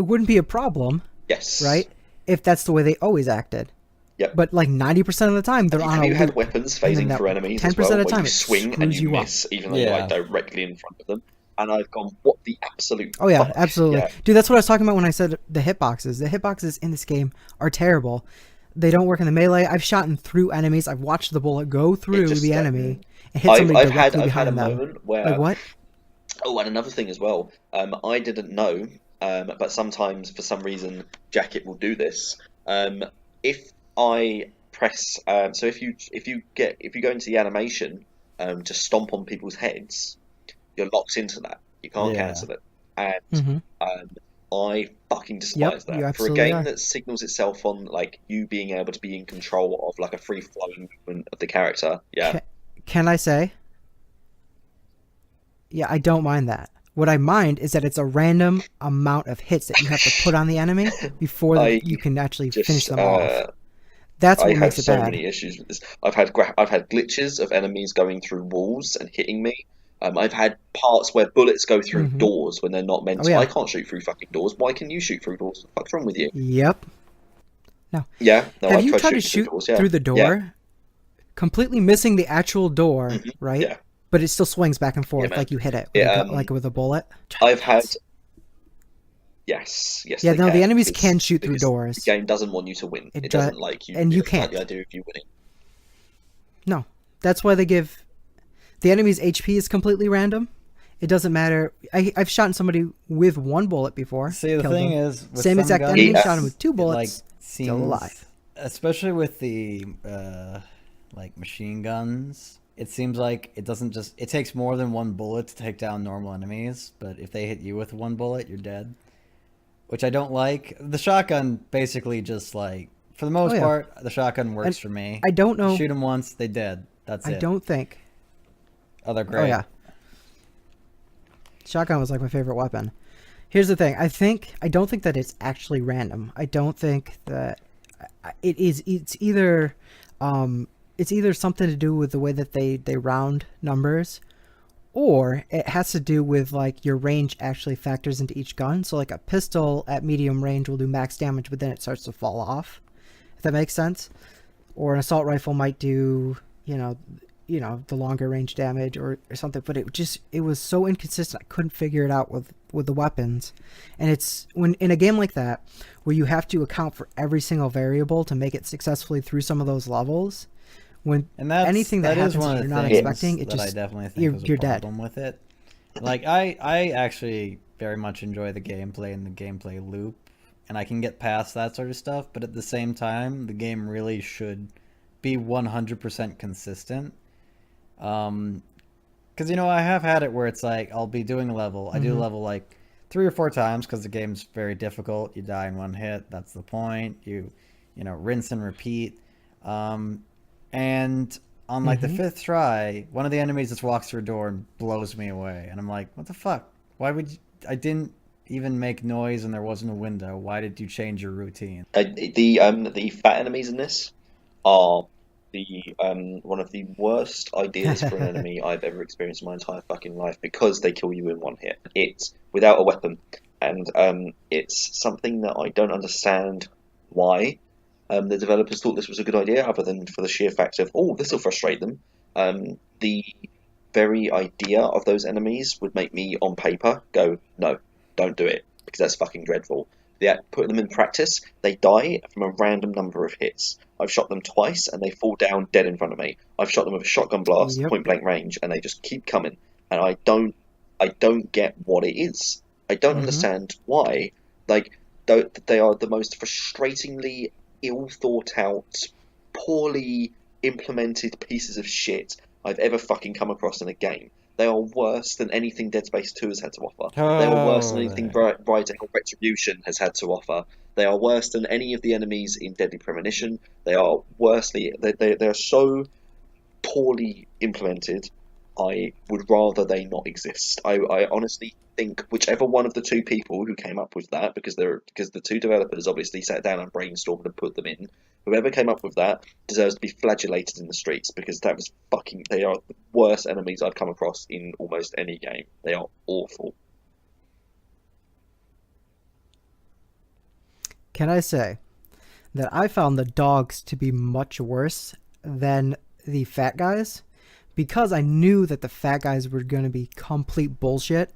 wouldn't be a problem, Yes. right? If that's the way they always acted. Yep. But like 90% of the time, they're on Have a you had loop. weapons And then phasing that through enemies as 10% well, of the where time, you it swing and screws you you up. miss even though you're like Yeah. directly in front of them? And I've gone, what the absolute Oh yeah, fuck? absolutely, Yeah, dude. That's what I was talking about when I said the hitboxes. The hitboxes in this game are terrible. They don't work in the melee. I've shot through enemies. I've watched the bullet go it through just the enemy and hit somebody directly I've had a behind them. moment Like where what? oh, and another thing as well. I didn't know, but sometimes for some reason Jacket will do this. If I press, so if you go into the animation, to stomp on people's heads, you're locked into that. You can't Yeah. cancel it, and Mm-hmm. um, I fucking Yep, despise you that for a absolutely game are. that signals itself on like you being able to be in control of like a free flowing movement of the character. Yeah, Can I say? Yeah, I don't mind that. What I mind is that it's a random amount of hits that you have to put on the enemy before I you can actually finish just them off. That's I what have makes it so bad. many issues with this. I've had glitches of enemies going through walls and hitting me. I've had parts where bullets go through Mm-hmm. doors when they're not meant Oh to. I yeah. can't shoot through fucking doors. Why can you shoot through doors? What the fuck's wrong with you? Yep. No. Yeah, no, Have I've you tried tried to shooting through shoot doors. Yeah, through the yeah, door, completely missing the actual door, right? yeah, But it still swings back and yeah, forth man. like you hit it with It, a like with a bullet. Try I've that had once. yes, Yeah, they no, the can enemies can shoot through because the doors. game doesn't want you to win. It It does, doesn't like you. and It you doesn't like can't. the idea of you winning. No, that's why they give the enemy's HP is completely random. It doesn't matter. I've shot somebody with one bullet before. See, the Killed thing them. is, with Same some exact guns, enemy. Yeah. Shot him with two it like bullets. Still seems, alive. especially with the like machine guns. It seems like it doesn't just. It takes more than one bullet to take down normal enemies, but if they hit you with one bullet, you're dead. Which I don't like. The shotgun basically just like, for the most Oh, yeah. part, the shotgun works And for me. I don't You know. shoot them once, they dead. That's I it. don't think. Oh, they're Oh great. yeah. Shotgun was like my favorite weapon. Here's the thing. I don't think that it's actually random. I don't think that it is. It's either something to do with the way that they round numbers, or it has to do with like your range actually factors into each gun. So like a pistol at medium range will do max damage, but then it starts to fall off. If that makes sense. Or an assault rifle might do, the longer range damage or something, but it was so inconsistent. I couldn't figure it out with the weapons. And it's when in a game like that where you have to account for every single variable to make it successfully through some of those levels, when And that's anything that is happens one that of you're the not things expecting, it that I just definitely think you're, was a you're dead. problem with it. Like I actually very much enjoy the gameplay and the gameplay loop, and I can get past that sort of stuff. But at the same time, the game really should be 100% consistent. Because I have had it where it's like I'll be doing a level, I do a level like 3 or 4 times because the game's very difficult. You die in one hit. That's the point. Rinse and repeat. And on like the fifth try, one of the enemies just walks through a door and blows me away, and I'm like, what the fuck? Why would you? I didn't even make noise, and there wasn't a window. Why did you change your routine? The fat enemies in this are the one of the worst ideas for an enemy I've ever experienced in my entire fucking life because they kill you in one hit. It's without a weapon, and it's something that I don't understand why the developers thought this was a good idea, other than for the sheer fact of, oh, this will frustrate them. The very idea of those enemies would make me, on paper, go, no, don't do it, because that's fucking dreadful. Putting them in practice, they die from a random number of hits. I've shot them twice, and they fall down dead in front of me. I've shot them with a shotgun blast, Yep. point blank range, and they just keep coming. and I don't get what it is. I don't Mm-hmm. understand why. Like, they are the most frustratingly ill thought out, poorly implemented pieces of shit I've ever fucking come across in a game. They are worse than anything Dead Space 2 has had to offer. They are worse than Oh, anything there. Rising or Retribution has had to offer. They are worse than any of the enemies in Deadly Premonition. They are worsely. They are so poorly implemented. I would rather they not exist. I honestly think whichever one of the two people who came up with that, because the two developers obviously sat down and brainstormed and put them in, whoever came up with that deserves to be flagellated in the streets because that was fucking. They are the worst enemies I've come across in almost any game. They are awful. Can I say that I found the dogs to be much worse than the fat guys because I knew that the fat guys were going to be complete bullshit.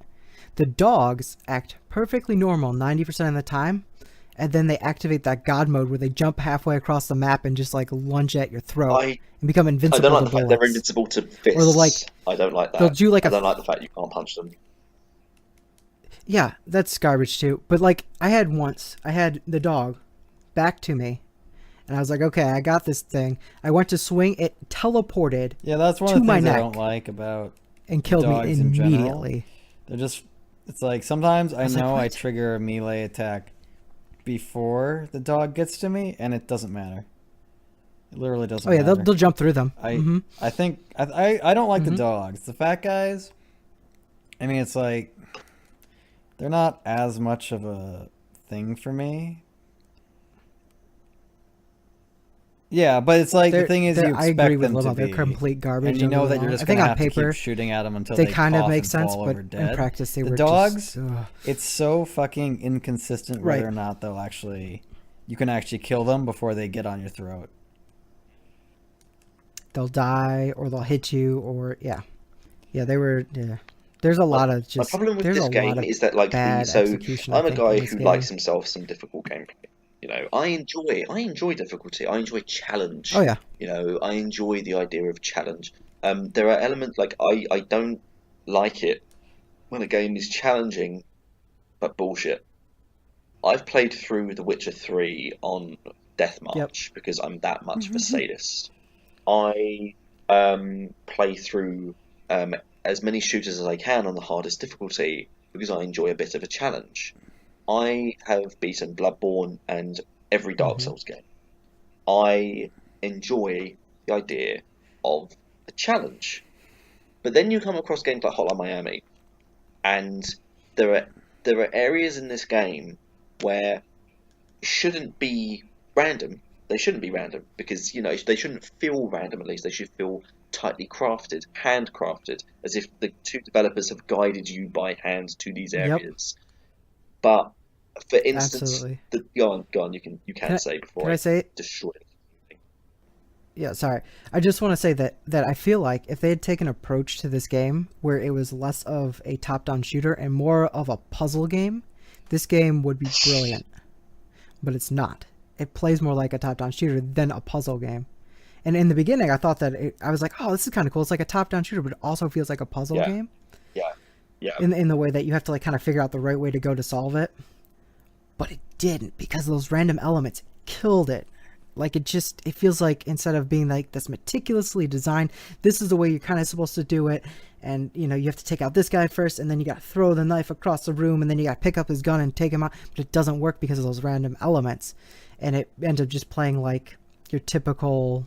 The dogs act perfectly normal 90% of the time, and then they activate that god mode where they jump halfway across the map and just like lunge at your throat I and become I don't invincible like to the fact they're bullets. invincible to Or they'll fists. like I don't like they'll that. do like I a don't like the fact you can't punch them. yeah, that's garbage too. But like I had the dog back to me, and I was like, okay, I got this thing. I went to swing, it teleported Yeah, that's one to of the my things I don't neck like about and killed me dogs in general. immediately. They're just, it's like sometimes I I was like, know I what? trigger a melee attack before the dog gets to me, and it doesn't matter. It literally Oh doesn't yeah, they'll matter. they'll jump through them. I Mm-hmm. I think I don't like the Mm-hmm. dogs. The fat guys. I mean, it's like they're not as much of a thing for me. Yeah, but it's like the thing is you I agree expect with them to Limo. They're be, complete and garbage. you Don't get know me that you're wrong. I just think gonna on have to keep paper shooting at them until they they kind of cough make and sense, fall but over in dead. practice they The were just dogs, it's so fucking inconsistent right. whether or not they'll actually, you can actually kill them before they get on your throat. They'll die or they'll hit you or yeah, yeah. They were yeah. There's a My, lot of my just problem with there's a this lot game of is that like the bad so execution I I'm a think in guy this who likes game. himself some difficult gameplay. You know, I enjoy difficulty. I enjoy Oh challenge. yeah. You know, I enjoy the idea of challenge. There are elements like I don't like it when a game is challenging but bullshit. I've played through The Witcher 3 on Death Yep. March because I'm that much of a sadist. I play through as many shooters as I can on the hardest difficulty because I enjoy a bit of a challenge. I have beaten Bloodborne and every Dark Mm-hmm. Souls game. I enjoy the idea of a challenge. But then you come across games like Hotline Miami, and there are there are areas in this game where shouldn't be random. They shouldn't be random because you know they shouldn't feel random. At least they should feel tightly crafted, handcrafted, as if the two developers have guided you by hand to these Yep. areas. But for instance, Absolutely. go on. You can Can I say can before I I say it? destroy it. Yeah, sorry. I just want to say that I feel like if they had taken an approach to this game where it was less of a top-down shooter and more of a puzzle game, this game would be brilliant. But it's not. It plays more like a top-down shooter than a puzzle game. And in the beginning, I thought that I was like, "Oh, this is kind of cool. It's like a top-down shooter, but it also feels like a puzzle Yeah, game yeah, yeah, in the way that you have to like kind of figure out the right way to go to solve it." But it didn't because those random elements killed it. Like it feels like instead of being like this meticulously designed, this is the way you're kind of supposed to do it. And you know you have to take out this guy first, and then you got to throw the knife across the room, and then you got to pick up his gun and take him out. But it doesn't work because of those random elements, and it ends up just playing like your typical,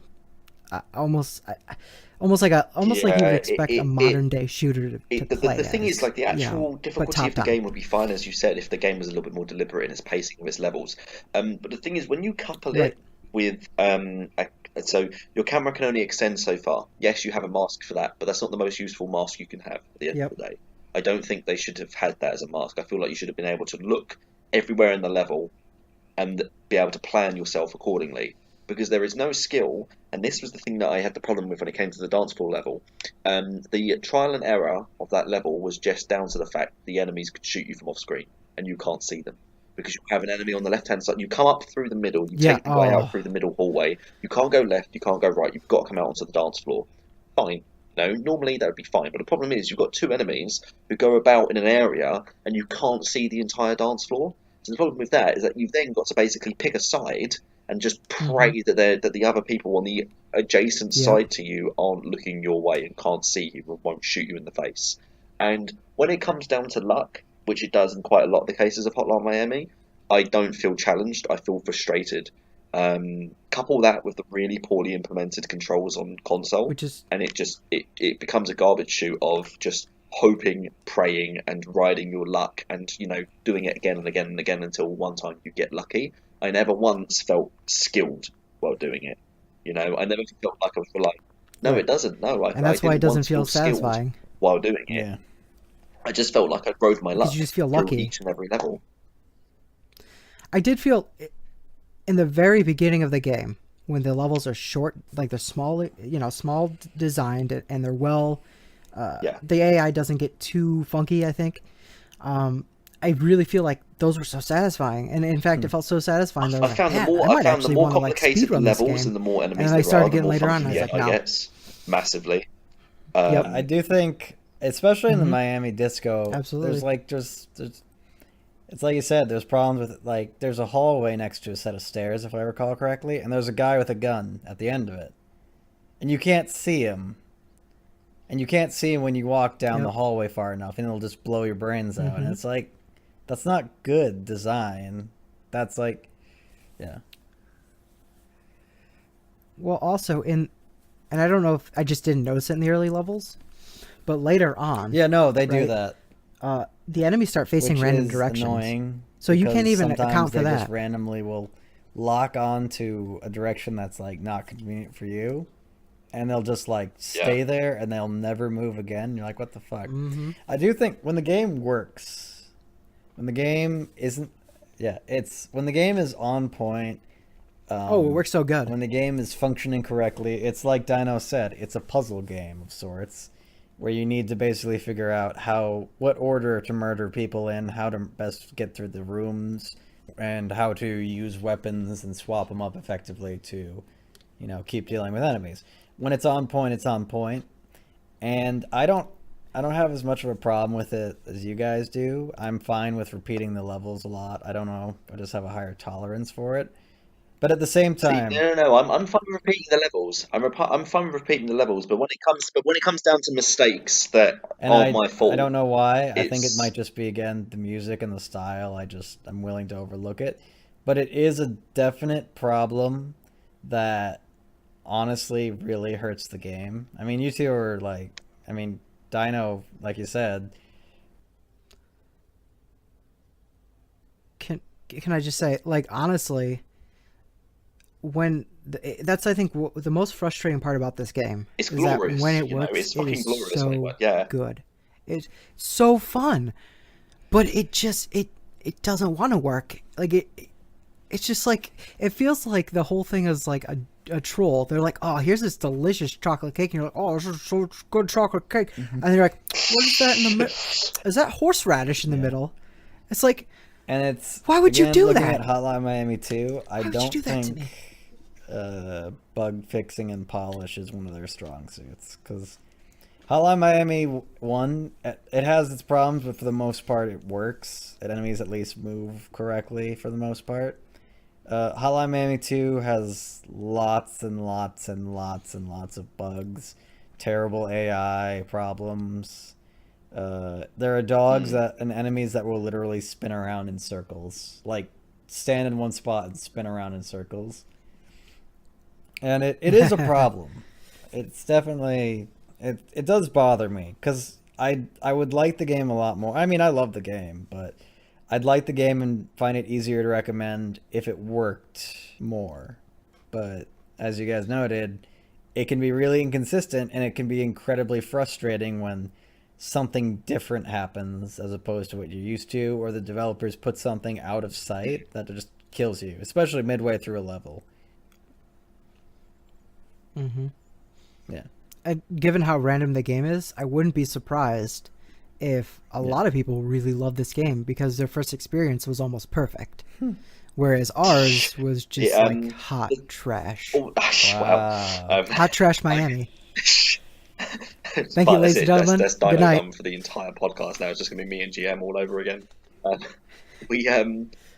almost like you would yeah. expect a modern day shooter to play The thing is, as, like, the you know, actual but difficulty top of the down. game would be fine, as you said, if the game was a little bit more deliberate in its pacing of its levels. But the thing is, when you couple Right. it with so your camera can only extend so far. Yes, you have a mask for that, but that's not the most useful mask you can have at the end Yep. of the day. I don't think they should have had that as a mask. I feel like you should have been able to look everywhere in the level and be able to plan yourself accordingly. Because there is no skill, and this was the thing that I had the problem with when it came to the dance floor level. The trial and error of that level was just down to the fact the enemies could shoot you from off screen, and you can't see them. Because you have an enemy on the left hand side. You come up through the middle, you Yeah. take the guy out Oh. through the middle hallway. You can't go left, you can't go right, you've got to come out onto the dance floor. Fine. No, normally that would be fine. But the problem is you've got two enemies who go about in an area and you can't see the entire dance floor. So the problem with that is that you've then got to basically pick a side and just pray that the other people on the adjacent side to you aren't looking your way and can't see you and won't shoot you in the face. And when it comes down to luck, which it does in quite a lot of the cases of Hotline Miami, I don't feel challenged. I feel frustrated. Couple that with the really poorly implemented controls on console, and it becomes a garbage chute of just hoping, praying, and riding your luck, and doing it again and again and again until one time you get lucky. I never once felt skilled while doing it. I never felt like I was like, no, it doesn't. No, and that's why it doesn't feel satisfying while doing it. Yeah. I just felt like I rode my luck. You just feel lucky each and every level. I did feel in the very beginning of the game when the levels are short, like they're small, small designed, and they're well. The AI doesn't get too funky. I think. I really feel like those were so satisfying, and in fact, it felt so satisfying. That I found the more complicated the levels and the more enemies. And I started getting later on. I was like, no, yes, massively. I do think, especially in the Miami Disco, absolutely. There's it's like you said, there's problems with there's a hallway next to a set of stairs, if I recall correctly, and there's a guy with a gun at the end of it, and you can't see him. And you can't see him when you walk down the hallway far enough, and it'll just blow your brains out. And it's like, that's not good design. That's yeah. Well, also and I don't know if I just didn't notice it in the early levels, but later on. Yeah, no, they do that. The enemies start facing random directions. Annoying, so you can't even account for that. They just randomly will lock on to a direction that's not convenient for you. And they'll just stay there, and they'll never move again. You're like, what the fuck? I do think when the game works, when the game isn't, when the game is on point. It works so good. When the game is functioning correctly, it's like Dino said, it's a puzzle game of sorts, where you need to basically figure out what order to murder people in, how to best get through the rooms, and how to use weapons and swap them up effectively to, keep dealing with enemies. When it's on point, it's on point. And I don't have as much of a problem with it as you guys do. I'm fine with repeating the levels a lot. I don't know. I just have a higher tolerance for it. But at the same time, no. I'm fine with repeating the levels. I'm fine with repeating the levels. But when it comes down to mistakes that aren't my fault, I don't know why. I think it might just be again the music and the style. I'm willing to overlook it. But it is a definite problem that honestly really hurts the game. I mean, you two are Dino, like you said. Can I just say, honestly, that's I think the most frustrating part about this game is glorious. That when it works, it's fucking glorious so when it works. Good. It's so fun, but it doesn't want to work. It's just it feels like the whole thing is like a troll. They're like, oh, here's this delicious chocolate cake, and you're like, oh, this is so good chocolate cake, and they're like, what is that in the middle? Is that horseradish in the middle? It's like, and it's why would you do looking that? At Hotline Miami 2, I don't think bug fixing and polish is one of their strong suits, because Hotline Miami 1, it has its problems, but for the most part it works. Enemies at least move correctly for the most part. Hotline Miami 2 has lots and lots and lots and lots of bugs, terrible AI problems. There are dogs and enemies that will literally spin around in circles, stand in one spot and spin around in circles. And it is a problem. It's definitely, it does bother me, because I would like the game a lot more. I mean, I love the game, but I'd like the game and find it easier to recommend if it worked more. But as you guys noted, it can be really inconsistent, and it can be incredibly frustrating when something different happens as opposed to what you're used to, or the developers put something out of sight that just kills you, especially midway through a level. Yeah. Given how random the game is, I wouldn't be surprised if a lot of people really love this game because their first experience was almost perfect. Whereas ours was just hot trash. Oh, wow. Hot trash Miami. Thank you, ladies and gentlemen. That's Good Dino night. Done for the entire podcast now. It's just going to be me and GM all over again. Um, we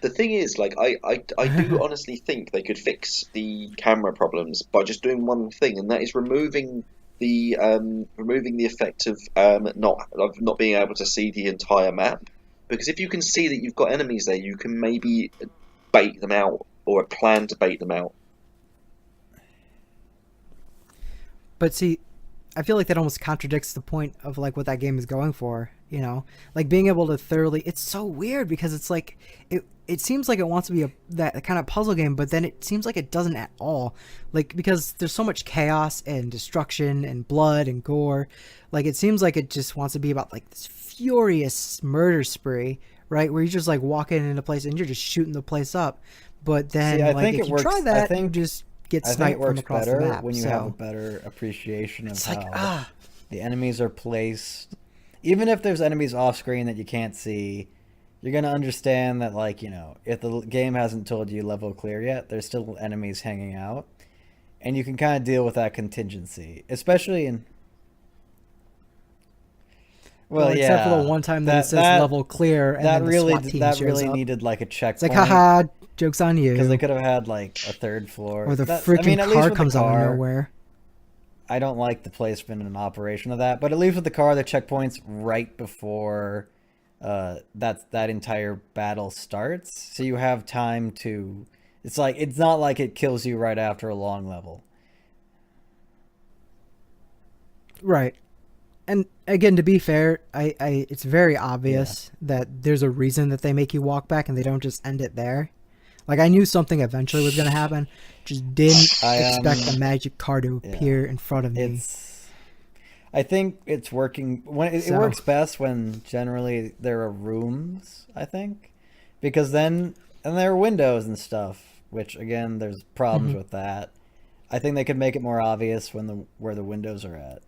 The thing is, like, I do honestly think they could fix the camera problems by just doing one thing, and that is removing the effect of not being able to see the entire map. Because if you can see that you've got enemies there, you can maybe bait them out or plan to bait them out. But see, I feel like that almost contradicts the point of like what that game is going for, you know? Like being able to thoroughly, it's so weird because it's like it seems like it wants to be that kind of puzzle game, but then it seems like it doesn't at all. Like because there's so much chaos and destruction and blood and gore. Like it seems like it just wants to be about like this furious murder spree, right? Where you're just like walking into a place and you're just shooting the place up. But then like if you try that, you just get sniped from across the map. When you have a better appreciation of how the enemies are placed. Even if there's enemies off screen that you can't see, you're gonna understand that, like, you know, if the game hasn't told you level clear yet, there's still enemies hanging out, and you can kind of deal with that contingency, especially in. Well, except for the one time that it says level clear, and that then really the SWAT team that shows really up. needed like a checkpoint. It's like, haha, joke's on you. Because they could have had like a third floor, or the freaking car comes out of nowhere. I don't like the placement and operation of that, but at least with the car, the checkpoint's right before that entire battle starts, so you have time to. It's not like it kills you right after a long level. Right. And again, to be fair, it's very obvious that there's a reason that they make you walk back and they don't just end it there. Like, I knew something eventually was going to happen, just didn't expect the magic car to appear in front of me. I think it's working when it works best when generally there are rooms, I think, because then there are windows and stuff, which again there's problems with that. I think they could make it more obvious where the windows are at.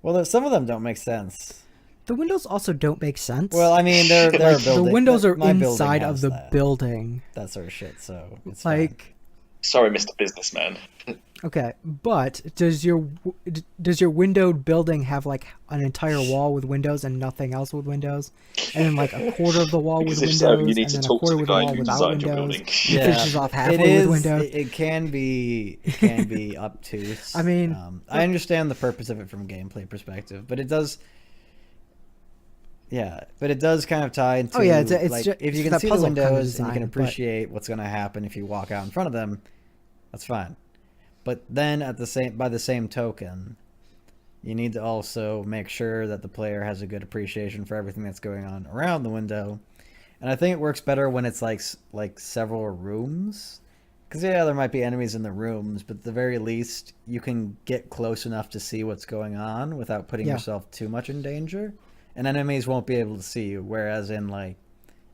Well, some of them don't make sense. The windows also don't make sense. Well, I mean, they're like, building. The windows are inside of the building. That sort of shit. So it's like, fine. Sorry, Mr. Businessman. Okay, but does your windowed building have like an entire wall with windows and nothing else with windows, and then like a quarter of the wall with windows, so, you need and to then a talk quarter to with the the guy wall who without designed your windows? building. It finishes off halfway with windows. It can be obtuse. I mean, I understand the purpose of it from a gameplay perspective, but it does. Yeah, but it does kind of tie into. It's like, just, if you can see the windows kind of and you can appreciate what's going to happen if you walk out in front of them, that's fine. But then by the same token, you need to also make sure that the player has a good appreciation for everything that's going on around the window. And I think it works better when it's like several rooms. Because there might be enemies in the rooms, but at the very least, you can get close enough to see what's going on without putting yourself too much in danger. And enemies won't be able to see you. Whereas in, like,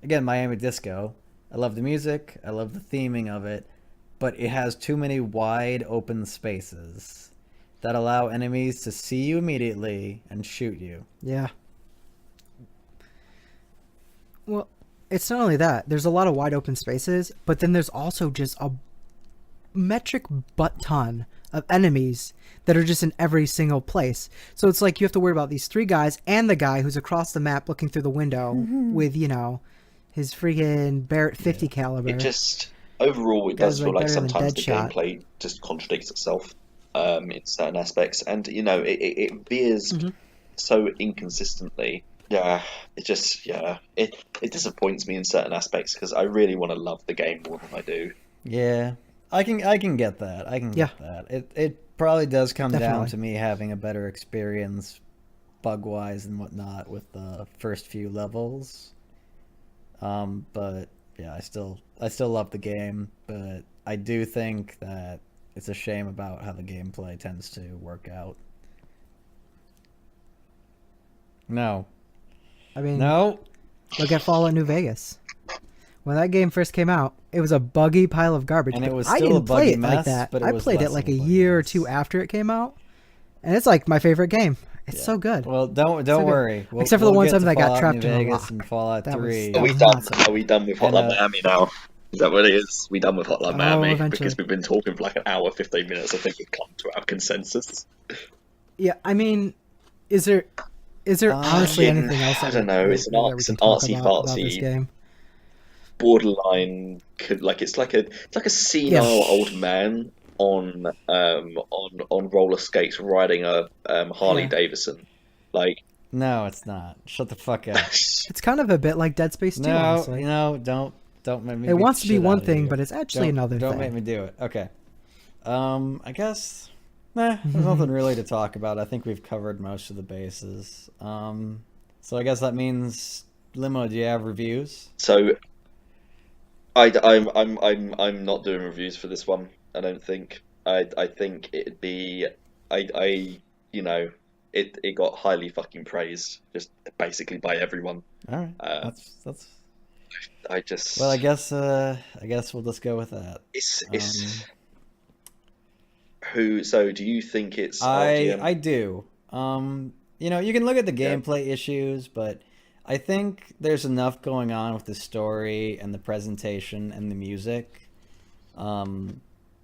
again, Miami Disco, I love the music, I love the theming of it, but it has too many wide open spaces that allow enemies to see you immediately and shoot you. Yeah. Well, it's not only that. There's a lot of wide open spaces, but then there's also just a metric butt ton of enemies that are just in every single place. So it's like you have to worry about these three guys and the guy who's across the map looking through the window with, you know, his freaking Barrett 50 caliber. It just, overall, it does feel like sometimes the gameplay just contradicts itself in certain aspects. And, you know, it veers so inconsistently. Yeah, it disappoints me in certain aspects because I really want to love the game more than I do. Yeah. I can get that. I can get that. It probably does come down to me having a better experience bug-wise and whatnot with the first few levels. But yeah, I still love the game, but I do think that it's a shame about how the gameplay tends to work out. No. I mean, no. Look at Fallout New Vegas. When that game first came out, it was a buggy pile of garbage. And it was I still didn't a buggy play it mess, like that. but I played it like a year or two after it came out, and it's like my favorite game. It's so good. Well, don't worry. Except for the one time that I got trapped in a rock. And Fallout 3. Are we done with Hotline Miami now? Is that what it is? We done with Hotline Miami? Eventually. Because we've been talking for like an hour, 15 minutes. I think we've come to our consensus. Yeah, I mean, Is there honestly Fucking, anything else I that don't know. It's that we it's can an talk artsy about this fartsy, game? borderline. Could like it's like a Yeah. senile old man on roller skates riding a Harley Yeah. Davidson. Like, No, it's not. Shut the fuck up. It's kind of a bit like Dead Space 2, No, honestly. don't make me It beat the wants to be shit one out of thing, you. but it's actually another Don't make thing. me do it. Okay. I guess. Nah, there's Mm-hmm. nothing really to talk about. I think we've covered most of the bases. So I guess that means Limo. Do you have reviews? so I'm not doing reviews for this one. I don't think. I think it'd be I you know it got highly fucking praised just basically by everyone. All right. Uh, That's. I Well, just I guess we'll just go with that. it's Um, who. So do you think it's RGM? I do. You can look at the Yeah. gameplay issues, but I think there's enough going on with the story and the presentation and the music,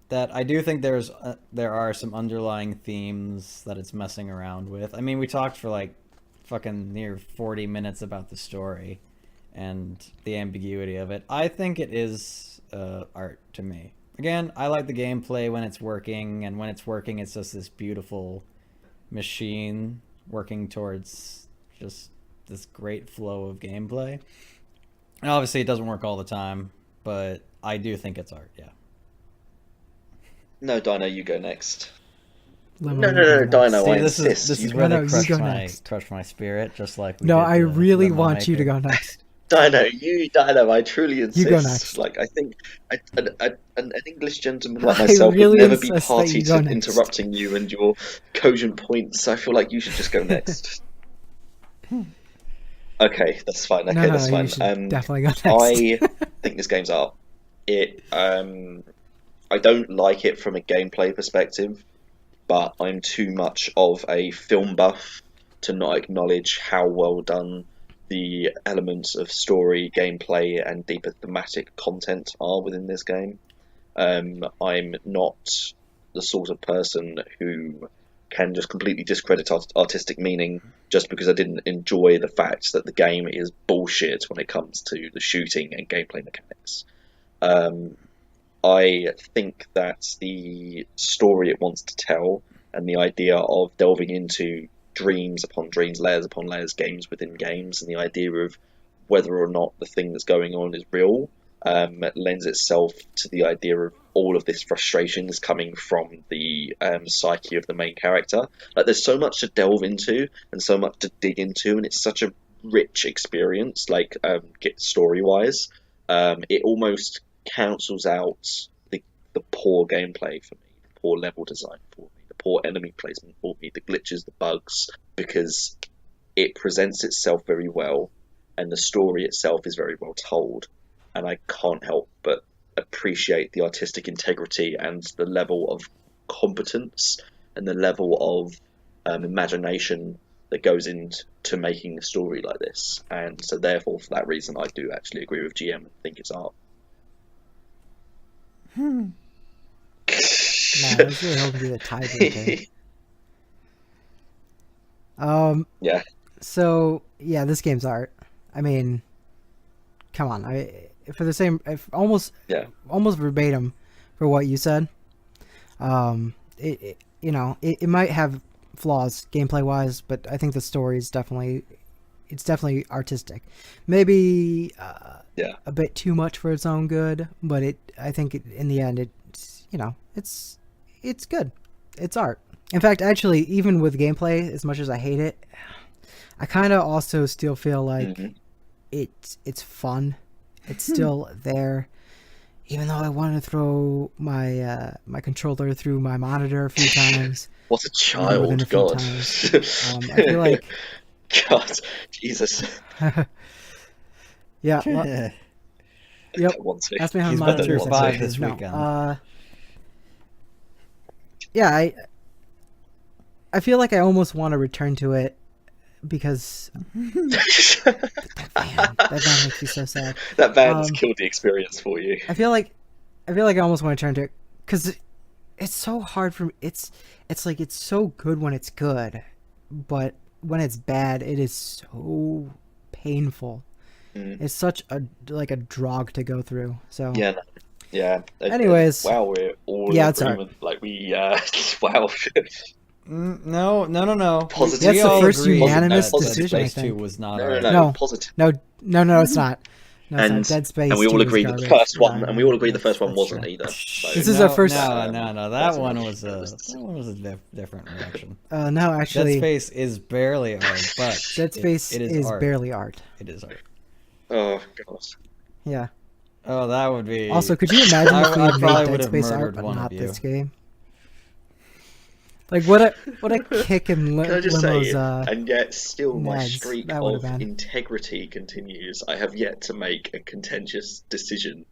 that I do think there are some underlying themes that it's messing around with. I mean, we talked for like fucking near 40 minutes about the story and the ambiguity of it. I think it is art to me. Again, I like the gameplay when it's working, and when it's working, it's just this beautiful machine working towards just this great flow of gameplay. And obviously, it doesn't work all the time, but I do think it's art. Yeah. No, Dino, you go next. Limo, No, you no, go no, next. Dino, See, I this insist. is You, No, really no, you go next. crushed my spirit, just like we No, did I the really Limo want you to Maker. go next. Dino, I truly You go insist. next. Like, I think an English gentleman like I myself would really never be insist that party you go to next. interrupting you and your cogent points. I feel like you should just go next. Okay, that's fine. No, Okay, no, that's you fine. should definitely go next. I think this game's art. I don't like it from a gameplay perspective, but I'm too much of a film buff to not acknowledge how well done the elements of story, gameplay, and deeper thematic content are within this game. I'm not the sort of person who can just completely discredit artistic meaning just because I didn't enjoy the fact that the game is bullshit when it comes to the shooting and gameplay mechanics. Um, I think that the story it wants to tell and the idea of delving into dreams upon dreams, layers upon layers, games within games, and the idea of whether or not the thing that's going on is real, lends itself to the idea of all of this frustration is coming from the psyche of the main character. Like, there's so much to delve into and so much to dig into, and it's such a rich experience, like, story wise. It almost cancels out the poor gameplay for me, the poor level design for me, the poor enemy placement for me, the glitches, the bugs, because it presents itself very well and the story itself is very well told. And I can't help but appreciate the artistic integrity and the level of competence and the level of imagination that goes into making a story like this. And so, therefore, for that reason, I do actually agree with GM and think it's art. Man, I was really hoping to do the tiebreaker. Yeah. So yeah, this game's art. I mean, come on. For the same, almost verbatim for what you said. It might have flaws gameplay wise, but I think the story is definitely artistic. Maybe a bit too much for its own good, but I think in the end it's good. It's art. In fact, actually, even with gameplay, as much as I hate it, I kind of also still feel like it's fun. It's still there, even though I want to throw my my controller through my monitor a few times. What a More than child, a few God. times. I feel like God, Jesus. yeah. I Yep. don't want to. Ask me how He's the about to monitor is revive actually- this no, weekend. Yeah, I feel like I almost want to return to it because that band makes me so sad. That band has killed the experience for you. I feel like I almost want to turn to it because it's so hard for me. It's like it's so good when it's good, but when it's bad, it is so painful. It's such a drog to go through. So Yeah, no. Yeah. Anyways, Wow, we're all yeah, in it's alright. agreement. Like we, wow. No. Positive. That's the all first agreed unanimous that Dead decision, I Space 2 think. was not No, art. No. positive. No, it's not. No, it's not. Dead Space And we all 2 is agree that the garbage. first one, Yeah, and we all agree the first one that's wasn't true. either. So, This is our first- No. that's That one enough. was a different reaction. No, Dead actually, Space is barely art, but Dead Space it is art. barely art. It is art. Oh god. Yeah. Oh, that would be. Also, could you imagine if we I had probably made would Dead have Space art murdered but one not of you. this game? Like what a kick in Can I just Limo's. say, and yet still my nads, streak that would of have been. integrity continues. I have yet to make a contentious decision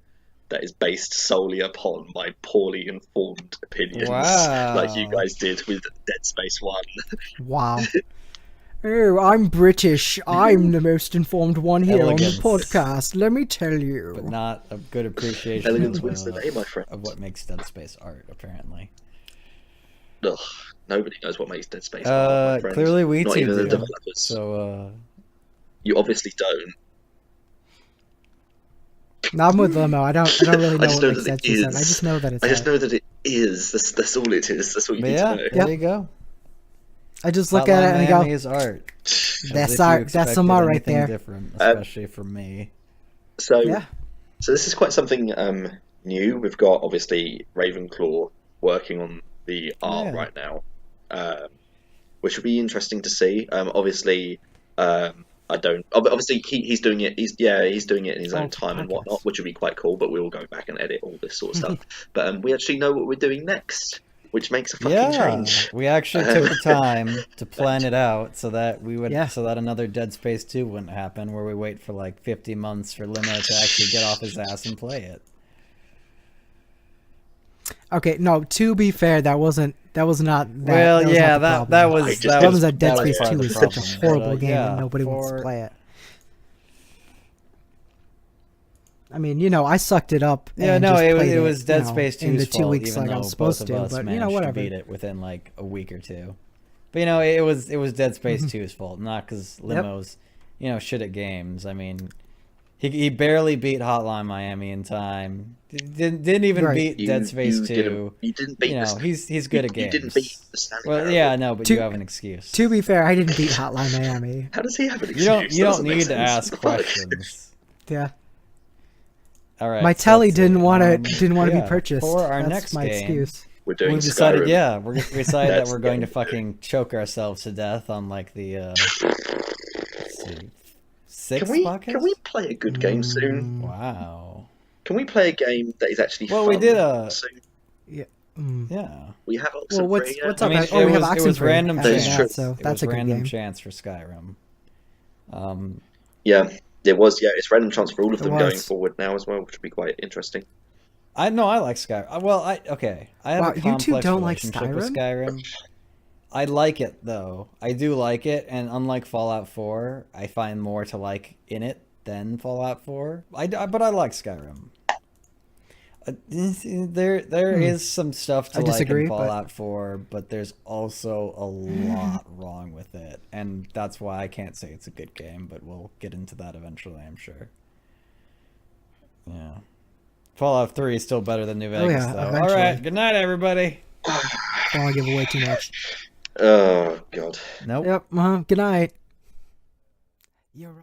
that is based solely upon my poorly informed opinions, Wow. like you guys did with Dead Space 1. Wow. Oh, I'm British. I'm the most informed one here Elegance. on the podcast. Let me tell you. But not a good appreciation Elegance of, wins the day, my friend. of what makes Dead Space art, apparently. Ugh, nobody knows what makes Dead Space art, my friend. Clearly we Not two even the do. developers. So, You obviously don't. No, I'm with Limo. I don't really know I just what know makes that Dead it Space art. I is. just know that it's I just art. know that it is. That's all it is. That's all you but need yeah, to know. there you go. I just look at it and I Miami go, is art. As that's if you art. That's some expected art right anything there. different, especially from me. So, yeah. so this is quite something new. We've got obviously Ravenclaw working on the art Yeah. right now, which will be interesting to see. Obviously, I don't. Obviously, he's doing it. He's doing it in his own time and whatnot, which will be quite cool. But we'll go back and edit all this sort of stuff. But we actually know what we're doing next, which makes a fucking change. We actually took the time to plan it out so that we would, Yeah. so that another Dead Space 2 wouldn't happen, where we wait for like 50 months for Limo to actually get off his ass and play it. Okay, no, to be fair, that was not that. Well, that was yeah, not the that problem. was I just- that Problem was is that Dead that was Space part 2 of the is such a problem. horrible But, game yeah, and nobody wants to for- play it. I mean, you know, I sucked it up. Yeah, and no, just it played was Dead you know, Space 2's in the 2 fault, weeks even like I though was supposed both to. of us But managed you know, to whatever. beat it within like a week or two. But you know, it was Dead Space 2's fault, not because Limo's, you know, shit at games. I mean, he barely beat Hotline Miami in time. Didn't even Right. beat Dead Space 2. You didn't beat You know, he's good at you games. didn't beat the Stanley Well, Parable. yeah, no, but To- you have an excuse. To be fair, I didn't beat Hotline Miami. How does he have an excuse? You That don't doesn't make need to sense. ask What the fuck? questions. Yeah. All right. My so telly let's see. didn't want to yeah, be purchased. For our That's next my game, excuse. We're doing We've decided, Skyrim. yeah, we decided that That's we're the going game to we're fucking choke ourselves to death on like the let's see, sixth podcast. Can we play a good game soon? Wow. Can we play a game that is actually Well, fun we did soon? Yeah. We have Oxenfree. Well, what's I up? mean, Oh, we have it was Oxenfree random after chance. that, so It that's was a good random game. chance for Skyrim. Yeah, it was. Yeah, it's random chance for all of It them was. going forward now as well, which would be quite interesting. I know I like Skyrim. Well, I have Wow, a you two complex don't like relationship with Skyrim. I like it though. I do like it, and unlike Fallout 4, I find more to like in it than Fallout 4. But I like Skyrim. There is some stuff to I like disagree, in but- Fallout 4, but there's also a lot wrong with it, and that's why I can't say it's a good game. But we'll get into that eventually, I'm sure. Yeah, Fallout 3 is still better than New Vegas, yeah, though. All eventually. right, good night, everybody. Don't want to give away too much. Oh god. Nope. Yep. Good night. You're right.